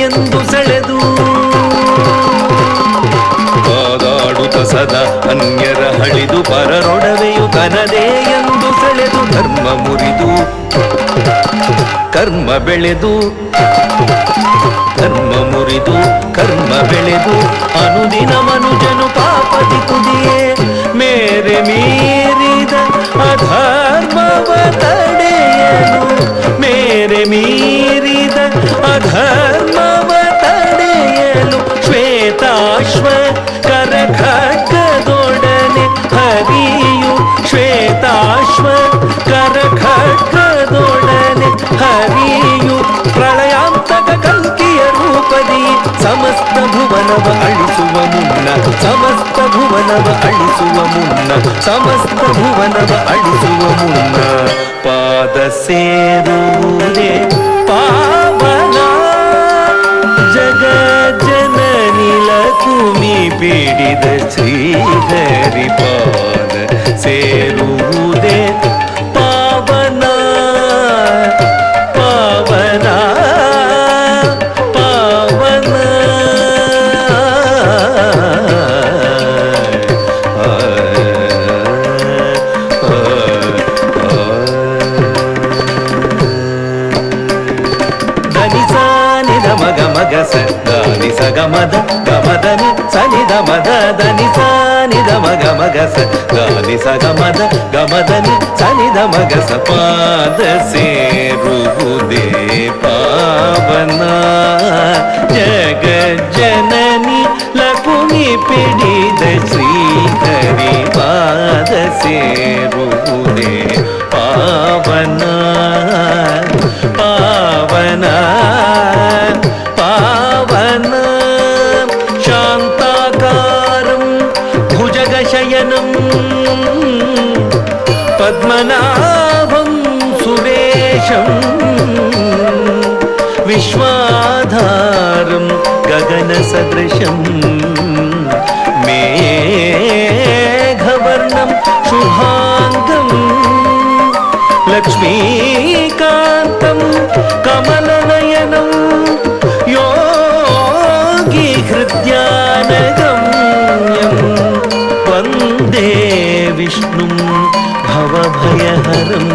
ಎಂದು ಸೆಳೆದು ಸೋದಾಡುತ್ತ ಸದಾ ಅನ್ಯರ ಹಳಿದು ಪರರೊಡವೆಯು ತನದೇ ಎಂದು ಸೆಳೆದು ಧರ್ಮ ಮುರಿದು ಕರ್ಮ ಬೆಳೆದು ಧರ್ಮ ಮುರಿದು ಕರ್ಮ ಬೆಳೆದು ಅನುದಿನ ಮನುಜನು ಪಾಪದಿ ತುದಿಯೇ ಮೇರೆ ಮೀರಿದ ಅಧರ್ಮವ ತಡೆಯಲು ಮೇರೆ ಮೀರಿದ ಅಧರ್ಮವ ತಡೆಯಲು ಶ್ವೇತಾಶ್ವ ಕರ ಖಡ್ಗದೊಡನೆ ಹರಿಯು ಶ್ವೇತಾಶ್ವ ಕರ ಖಡ್ಗದೊಡನೆ ಹರಿಯು ಪ್ರಳಯಾಂತಕ ಕಲ್ಕಿಯ ರೂಪದಿ ಸಮಸ್ತ ಭುವನವ ಅಳಿಸುವ ಮುನ್ನ ಸಮಸ್ತ ಭುವನವ ಅಳಿಸುವ ಮುನ್ನ ಸಮಸ್ತ ಭುವನವ ಅಳಿಸುವ ಮುನ್ನ ಪಾದ ಸೇರುವುದೇ ಪಾವನ ಜಗ ಜನನಿ ಲಕುಮಿ ಪೀಡಿದ ಶ್ರೀಹರಿ ಪಾದ ಸೇರುವುದೇ ಪಾವನ ಪಾವನ ಪಾವನ ಮಗಸ ದಾನಿ ಸ ಗಮದ ಗಮದನಿ ಸನಿದ ಮದ ಧನಿ ಸಾನಿದ ಮಗ ಮಗಸ ದಾನಿ ಸ ಗಮದ ಗಮದನಿ ಸನಿದ ಮಗಸ ಪಾದ ಸೇರುವುದೇ ಪಾವನ ಜಗ ಜನನಿ ಲಕುಮಿ ಪಿಡಿದ ಶ್ರೀಹರಿ ಪಾದ ಸೇರುವುದೇ ಪಾವನ ಪಾವನ ಪಾವನ ಶಾಂತಾಕಾರಂ ಭುಜಗಶಯನಂ ಪದ್ಮನಾಭಂ ಸುರೇಶಂ ವಿಶ್ವಾಧಾರಂ ಗಗನ ಸದೃಶಂ ಮೇಘವರ್ಣಂ ಶುಭಾಂಗಂ ಲಕ್ಷ್ಮೀಕಾಂತಂ ಕಮಲನಯನಂ ಯೋಗಿ ಹೃದ್ಯಾನಗಮ್ಯಂ ವಂದೇ ವಿಷ್ಣುಂ ಭವಭಯಹರಂ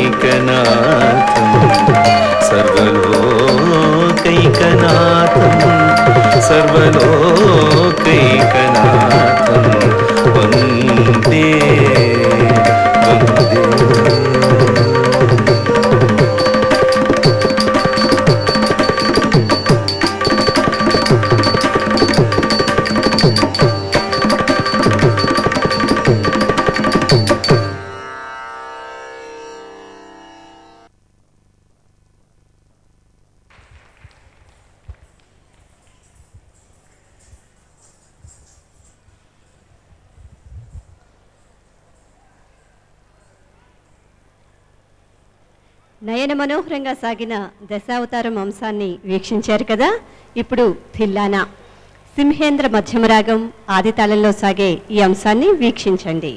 ಸರ್ವಲೋಕೈಕನಾಥಂ ಸರ್ವಲೋಕೈಕನಾಥಂ ಸರ್ವಲೋಕೈಕನಾಥಂ ವಂದೇ ವಂದೇ. నయన మనోహరంగా సాగిన దశావతారం అంశాన్ని వీక్షించారు కదా. ఇప్పుడు థిల్లానా సింహేంద్ర మధ్యమరాగం ఆదితాళంలో సాగే ఈ అంశాన్ని వీక్షించండి.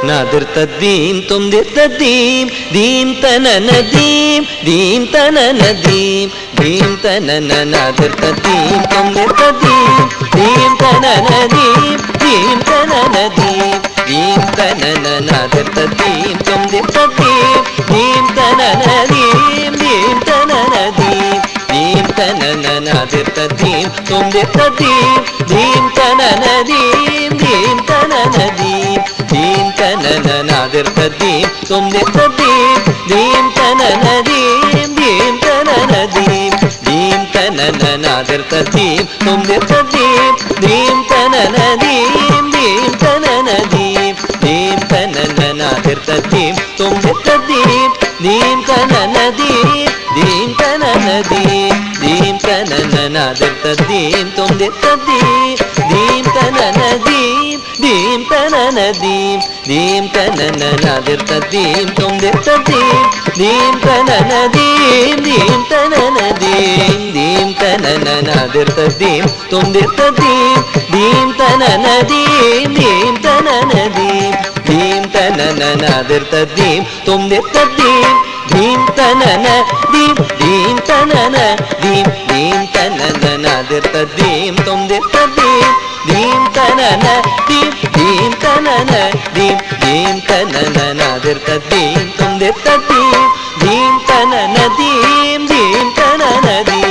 నాదిర్తద్దీం తొందిర్తద్దీం దీం తననదీం దీం తననదీం దీం తనన నాదిర్తద్దీం తొందిర్తద్దీం దీం తననదీం దీం తననదీం దీం తనన నాదిర్తద్దీం తొందిర్తద్దీం దీం తననదీం దీం తననదీం దీం తనన నాదిర్తద్దీం తొందిర్తద్దీం ಧೀಂ ತನನ ಧೀಂ ಧೀಂ ತನನ ಧೀಂ ಧೀಂ ತನನ ನಾದಿರ್ತ ಧೀಂ ತೊಂದಿರ್ತ ಧೀಂ ಧೀಂ ತನನ ಧೀಂ ಧೀಂ ತನನ ಧೀಂ ಧೀಂ ತನನ ನಾದಿರ್ತ ಧೀಂ ತೊಂದಿರ್ತ ಧೀಂ ಧೀಂ ತನನ ಧೀಂ ಧೀಂ ತನನ ಧೀಂ ಧೀಂ ತನನ ನಾದಿರ್ತ ಧೀಂ ತೊಂದಿರ್ತ ಧೀಂ ಧೀಂ ತನನ ಧೀಂ ಧೀಂ ತನನ ಧೀಂ ಧೀಂ ತನನ ನಾದಿರ್ತ ಧೀಂ ತೊಂದಿರ್ತ ಧೀಂ ಧೀಂ ತನನ ಧೀಂ ಧೀಂ ತನನ ಧೀಂ ಧೀಂ ತನನ ನಾದಿರ್ತ ಧೀಂ ತೊಂದಿರ್ತ ಧೀಂ ಧೀಂ ತನನ ಧೀಂ ಧೀಂ ತನನ ಧೀಂ ಧೀಂ ತನನ ನಾದಿರ್ತ ಧೀಂ ತೊಂದಿರ್ತ ಧೀಂ ಧೀಂ ತನನ ಧೀಂ ಧೀಂ ತನನ ಧೀಂ ಧೀಂ ತನನ ನಾದಿರ್ತ ಧೀಂ ತೊಂದಿರ್ತ ಧೀಂ ಧೀಂ ತನನ ಧೀಂ ಧೀಂ ತನನ ಧೀಂ ಧೀಂ ತನನ ನಾದಿರ್ತ ಧೀಂ ತೊಂದಿರ್ತ ಧೀಂ ಧೀಂ ತನನ ಧೀಂ ಧೀಂ ತನನ ಧೀಂ ಧೀಂ ತನನ ನಾದಿರ್ತ ಧೀಂ ತೊಂದಿರ್ತ ಧೀಂ ಧೀಂ ತನನ ಧೀಂ ಧೀಂ ತನನ ಧೀಂ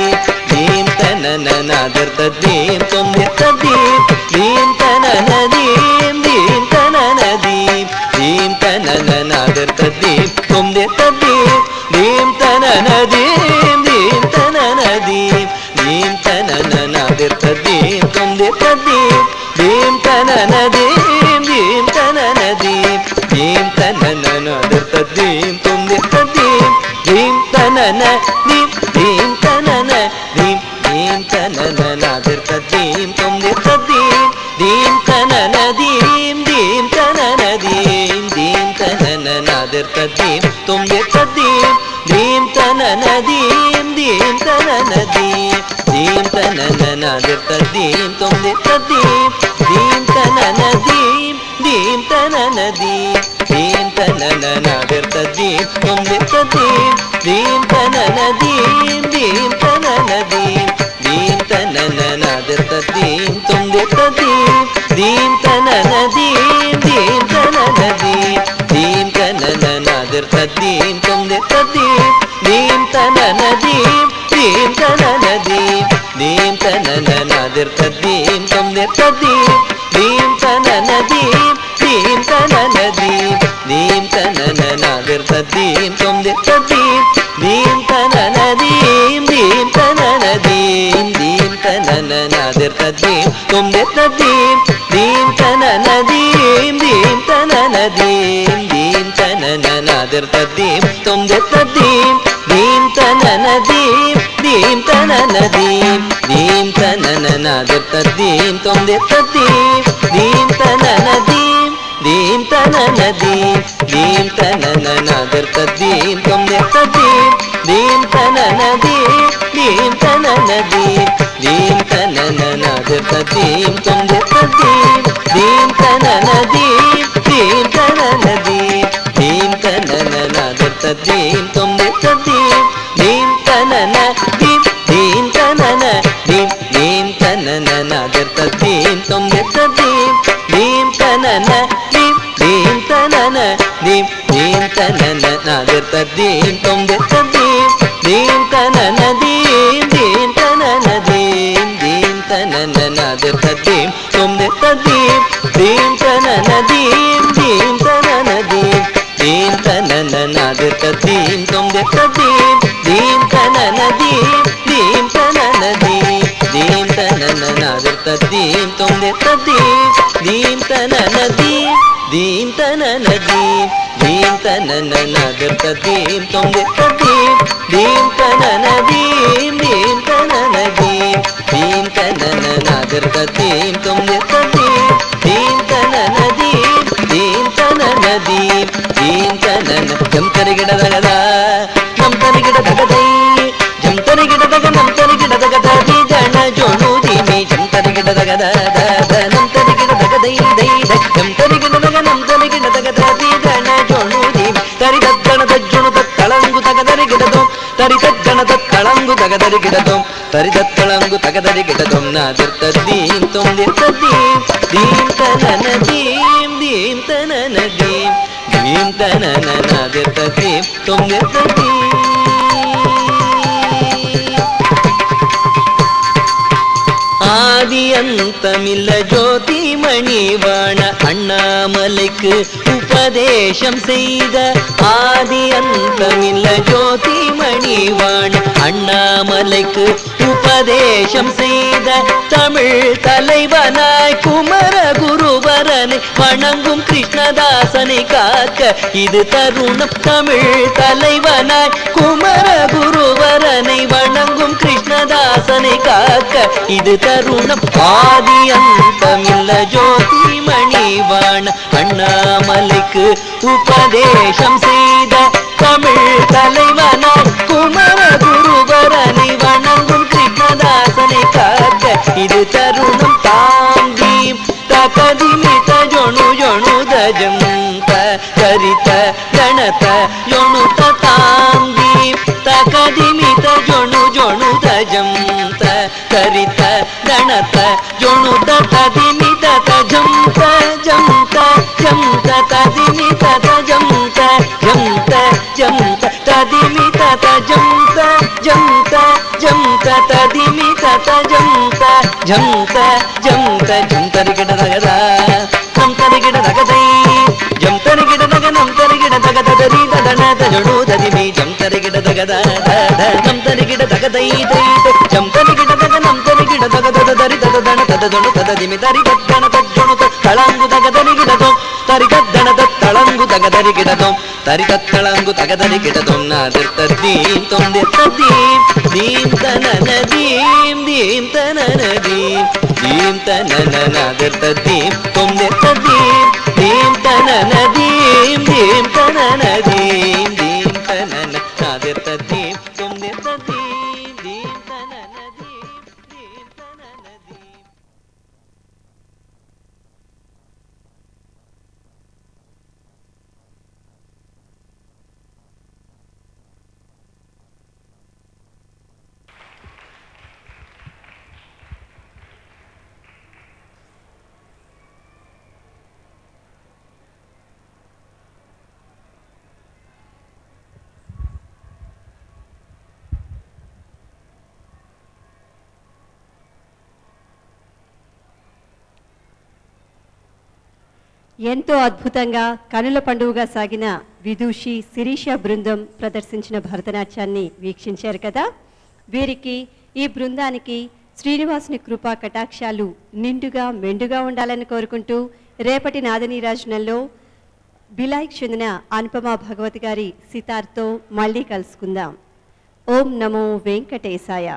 ಧೀಂ ತನನ ನಾದಿರ್ತ ಧೀಂ ತೊಂದಿರ್ತ ಧೀಂ ಧೀಂ ತನನ ಧೀಂ ಧೀಂ ತನನ ಧೀಂ ಧೀಂ ತನನ ನಾದಿರ್ತ ಧೀಂ ತೊಂದಿರ್ತ ಧೀಂ ಧೀಂ ತನನ ಧೀಂ ಧೀಂ ತನನ ಧೀಂ ಧೀಂ ತನನ ನಾದಿರ್ತ ಧೀಂ ತೊಂದಿರ್ತ ಧೀಂ ಧೀಂ ತನನ ಧೀಂ ಧೀಂ ತನನ ಧೀಂ ಧೀಂ ತನನ ನಾದಿರ್ತ ಧೀಂ ತೊಂದಿರ್ತ ಧೀಂ ಧೀಂ ತನನ ಧೀಂ ಧೀಂ ತನನ ಧೀಂ ಧೀಂ ತನನ ನಾದಿರ್ತ ಧೀಂ ತೊಂದಿರ್ತ ಧೀಂ ಧೀಂ ತನನ ಧೀಂ ಧೀಂ ತನನ ಧೀಂ ಧೀಂ ತನನ ನಾದಿರ್ತ ಧೀಂ ತೊಂದಿರ್ತ ಧೀಂ ಧೀಂ ತನನ ಧೀಂ ಧೀಂ ತನನ ಧೀಂ ಧೀಂ ತನನ ನಾದಿರ್ತ ಧೀಂ ತೊಂದಿರ್ತ ಧೀಂ ಧೀಂ ತನನ ಧೀಂ ಧೀಂ ತನನ ಧೀಂ ಧೀಂ ತನನ ನಾದಿರ್ತ ಧೀಂ ತೊಂದಿರ್ತ ಧೀಂ ಧೀಂ ತನನ ಧೀಂ ಧೀಂ ತನನ ಧೀಂ ಧೀಂ ತನನ ನಾದಿರ್ತ ಧೀಂ ತೊಂದಿರ್ತ ಧೀಂ ಧೀಂ ತನನ ಧೀಂ ಧೀಂ ತನನ ಧೀಂ ಧೀಂ ತನನ ನಾದಿರ್ತ ಧೀಂ ತೊಂದಿರ್ತ ಧೀಂ ಧೀಂ ತನನ ಧೀಂ ಧೀಂ ತನನ ಧೀಂ ಧೀಂ ತನನ ನಾದಿರ್ತ ಧೀಂ ತೊಂದಿರ್ತ ಧೀಂ ಧೀಂ ತನನ ಧೀಂ ಧೀಂ ತನನ ಧೀಂ ಧೀಂ ತನನ ನಾದಿರ್ತ ಧೀಂ ತೊಂದಿರ್ತ ಧೀಂ ಧೀಂ ತನನ ಧೀಂ ಧೀಂ ತನನ ಧೀಂ ಧೀಂ ತನನ ನಾದಿರ್ತ ಧೀಂ ತೊಂದಿರ್ತ ಧೀಂ ಧೀಂ ತನನ ಧೀಂ ಧೀಂ ತನನ ಧೀಂ ಧೀಂ ತನನ ನಾದಿರ್ತ ಧೀಂ ತೊಂದಿರ್ತ ಧೀಂ ಧೀಂ ತನನ ಧೀಂ ಧೀಂ ತನನ ಧೀಂ ಧೀಂ ತನನ ನಾದಿರ್ತ ಧೀಂ ತೊಂದಿರ್ತ ಧೀಂ ಧೀಂ ತನನ ಧೀಂ ಧೀಂ ತನನ ಧೀಂ ಧೀಂ ತನನ ನಾದಿರ್ತ ಧೀಂ ತೊಂದಿರ್ತ ಧೀಂ ಧೀಂ ತನನ ಧೀಂ ಧೀಂ ತನನ ಧೀಂ ಧೀಂ ತನನ ನಾದಿರ್ತ ಧೀಂ ತೊಂದಿರ್ತ ಧೀಂ ಧೀಂ ತನನ ಧೀಂ ಧೀಂ ತನನ ಧೀಂ ಧೀಂ ತನನ ನಾದಿರ್ತ ಧೀಂ ತೊಂದಿರ್ತ ಧೀಂ ಧೀಂ ತನನ ಧೀಂ ಧೀಂ ತನನ ಧೀಂ ಧೀಂ ತನನ ನಾದಿರ್ತ ಧೀಂ ತೊಂದಿರ್ತ ಧೀಂ ಧೀಂ ತನನ ಧೀಂ ಧೀಂ ತನನ ಧೀಂ ಧೀಂ ತನನ ನಾದಿರ್ತ ಧೀಂ ತೊಂದಿರ್ತ ಧೀಂ ಧೀಂ ತನನ ಧೀಂ ಧೀಂ ತನನ ಧೀಂ ಧೀಂ ತನನ ನಾದಿರ್ತ ಧೀಂ ತೊಂದಿರ್ತ ಧೀಂ ಧೀಂ ತನನ ಧೀಂ ಧೀಂ ತನನ ಧೀಂ ಧೀಂ ತನನ ನಾದಿರ್ತ ಧೀಂ ತೊಂದಿರ್ತ ಧೀಂ ಧೀಂ ತನನ ಧೀಂ ಧೀಂ ತನನ ಧೀಂ ಧೀಂ ತನನ ನಾದಿರ್ತ ಧೀಂ ತೊಂದಿರ್ತ ಧೀಂ ಧೀಂ ತನನ ಧೀಂ ಧೀಂ ತನನ ಧೀಂ ಧೀಂ ತನನ ನಾದಿರ್ತ ಧೀಂ ತೊಂದಿರ್ತ ಧೀಂ ಧೀಂ ತನನ ಧೀಂ ಧೀಂ ತನನ ಧೀಂ ಧೀಂ ತನನ ನಾದಿರ್ತ ಧೀಂ ತೊಂದಿರ್ತ ಧೀಂ ಧೀಂ ತನನ ಧೀಂ ಧೀಂ ತನನ ಧೀಂ ಧೀಂ ತನನ ಜಂತರಿ ಗಿಡದಗದ ನಂತರಿ ಗಿಡದಗದೈ ಜಂತರಿ ಗಿಡದಗ ನಂತರಿ ಗಿಡದಗದ ಜನ ಜೋಣು ದೀಮಿ ಜಂತರಿ ಗಿಡದಗದ ನಂತರಿ ಗಿಡದಗದೈ ದೈ ಜಂತರಿ ಗಿಡದಗ ನಂತರಿ ಗಿಡದಗದ ಜನ ಜೋಣು ದೀಮಿ ತರಿ ತಜ್ಜಣದ ಜುಣು ತಳಂಗು ತಗದರಿ ಗಿಡದೋ ತರಿ ತಜ್ಜಣದ ತಳಂಗು ತಗದರಿ ಗಿಡದೋ ತರಿ ತಳಂಗು ತಗದರಿ ಗಿಡದೋ ನಾದಿರ್ತ ಧೀಂ ತೊಂದಿರ್ತ ಧೀಂ ಧೀಂ ತನನ ಧೀಂ ಧೀಂ ತನನ ಧೀಂ ಧೀಂ ತನನ ನಾದಿರ್ತ ಧೀಂ ತೊಂದಿರ್ತ ಧೀಂ ஆதி அந்தமில்ல ஜோதிமணி வாண அண்ணாமலைக்கு உபதேசம் செய்த ஆதி அந்தமில்ல ஜோதிமணி வாண அண்ணாமலைக்கு உபதேசம் செய்த தமிழ் தலைவனாய் குமர குருவரனை வணங்கும் கிருஷ்ணதாசனை காக்க இது தருணம். தமிழ் தலைவனாய் குமர குருவரனை வணங்கும் கிருஷ்ணதாசனை காக்க இது தருணம். ஆதி அந்தமில்ல ஜோதிமணி வாண அண்ணாமலைக்கு உபதேசம் செய்த தமிழ் தலைவனாய் குமர குருவரனை வணங்கும் கிருஷ்ணதாசனை காக்க இது தருணம். தாங்கி தகதிமித ஜொணு ஜொணுத ஜந்த கரித ಗಣತ ಯೊಣುತ ತಾಂಗಿ ತಕದಿಮಿತ ಜೊಣು ಜೊಣುತ ಜಂತ ಕರಿತ ಗಣತ ಜೊಣುತ ತದಿಮಿತ ಜಂತ ಜಂತ ಜಂತ ತದಿಮಿತ ಜಂತ ಜಂತ ಜಂತ ತದಿಮಿತ ಜಂತ ಜಂತ ಜಂತ ತದಿಮಿತ ಜಂತ ಜಂತ ಜಂತ ಜಂತರಿ ಗಿಡದಗದ ನಂತರಿ ಗಿಡದಗದೈ ಜಂತರಿ ಗಿಡದಗ ನಂತರಿ ಗಿಡದಗ ತದರಿ ತದಣ ತಜಡು ತದಿಮಿ ಜಂತರಿ ಗಿಡದಗದ ನಂತರಿ ಗಿಡದಗದೈ ದೈ ಜಂತರಿ ಗಿಡದಗ ನಂತರಿ ಗಿಡದಗ ತದರಿ ತದಣ ತದದಣು ತದದಿಮಿ ತರಿ ಗದ್ದಣ ತಜ್ಜಣು ತಳಂಗು ತಗದರಿ ಗಿಡದೋ ತರಿ ಗದ್ದಣ ತಳಂಗು ತಗದರಿ ಗಿಡದೋ ತರಿ ತಳಂಗು ತಗದರಿ ಗಿಡದೋ ನಾದಿರ್ತದೀಂ ತೊಂದಿರ್ತದೀಂ ದೀಂ ತನನ ದೀಂ ದೀಂ ತನನ ದೀಂ ದೀಂ ತನನ ನಾದಿರ್ತದೀಂ ತೊಂದಿರ್ತದೀಂ ದೀಂ ತನನ ದೀಂ ದೀಂ ತನನ ದೀಂ ದೀಂ ತನನ ನಾದಿರ್ತದೀಂ ತೊಂದಿರ್ತದೀಂ ದೀಂ ತನನ ದೀಂ ದೀಂ ತನನ ದೀಂ. ఎంతో అద్భుతంగా కనుల పండుగగా సాగిన విదూషి శిరీష బృందం ప్రదర్శించిన భరతనాట్యాన్ని వీక్షించారు కదా. వీరికి ఈ బృందానికి శ్రీనివాసుని కృపా కటాక్షాలు నిండుగా మెండుగా ఉండాలని కోరుకుంటూ రేపటి నాదనీరాజనంలో బిలాయికి చెందిన అనుపమ భగవతి గారి సితార్తో మళ్ళీ కలుసుకుందాం. ఓం నమో వెంకటేశాయ.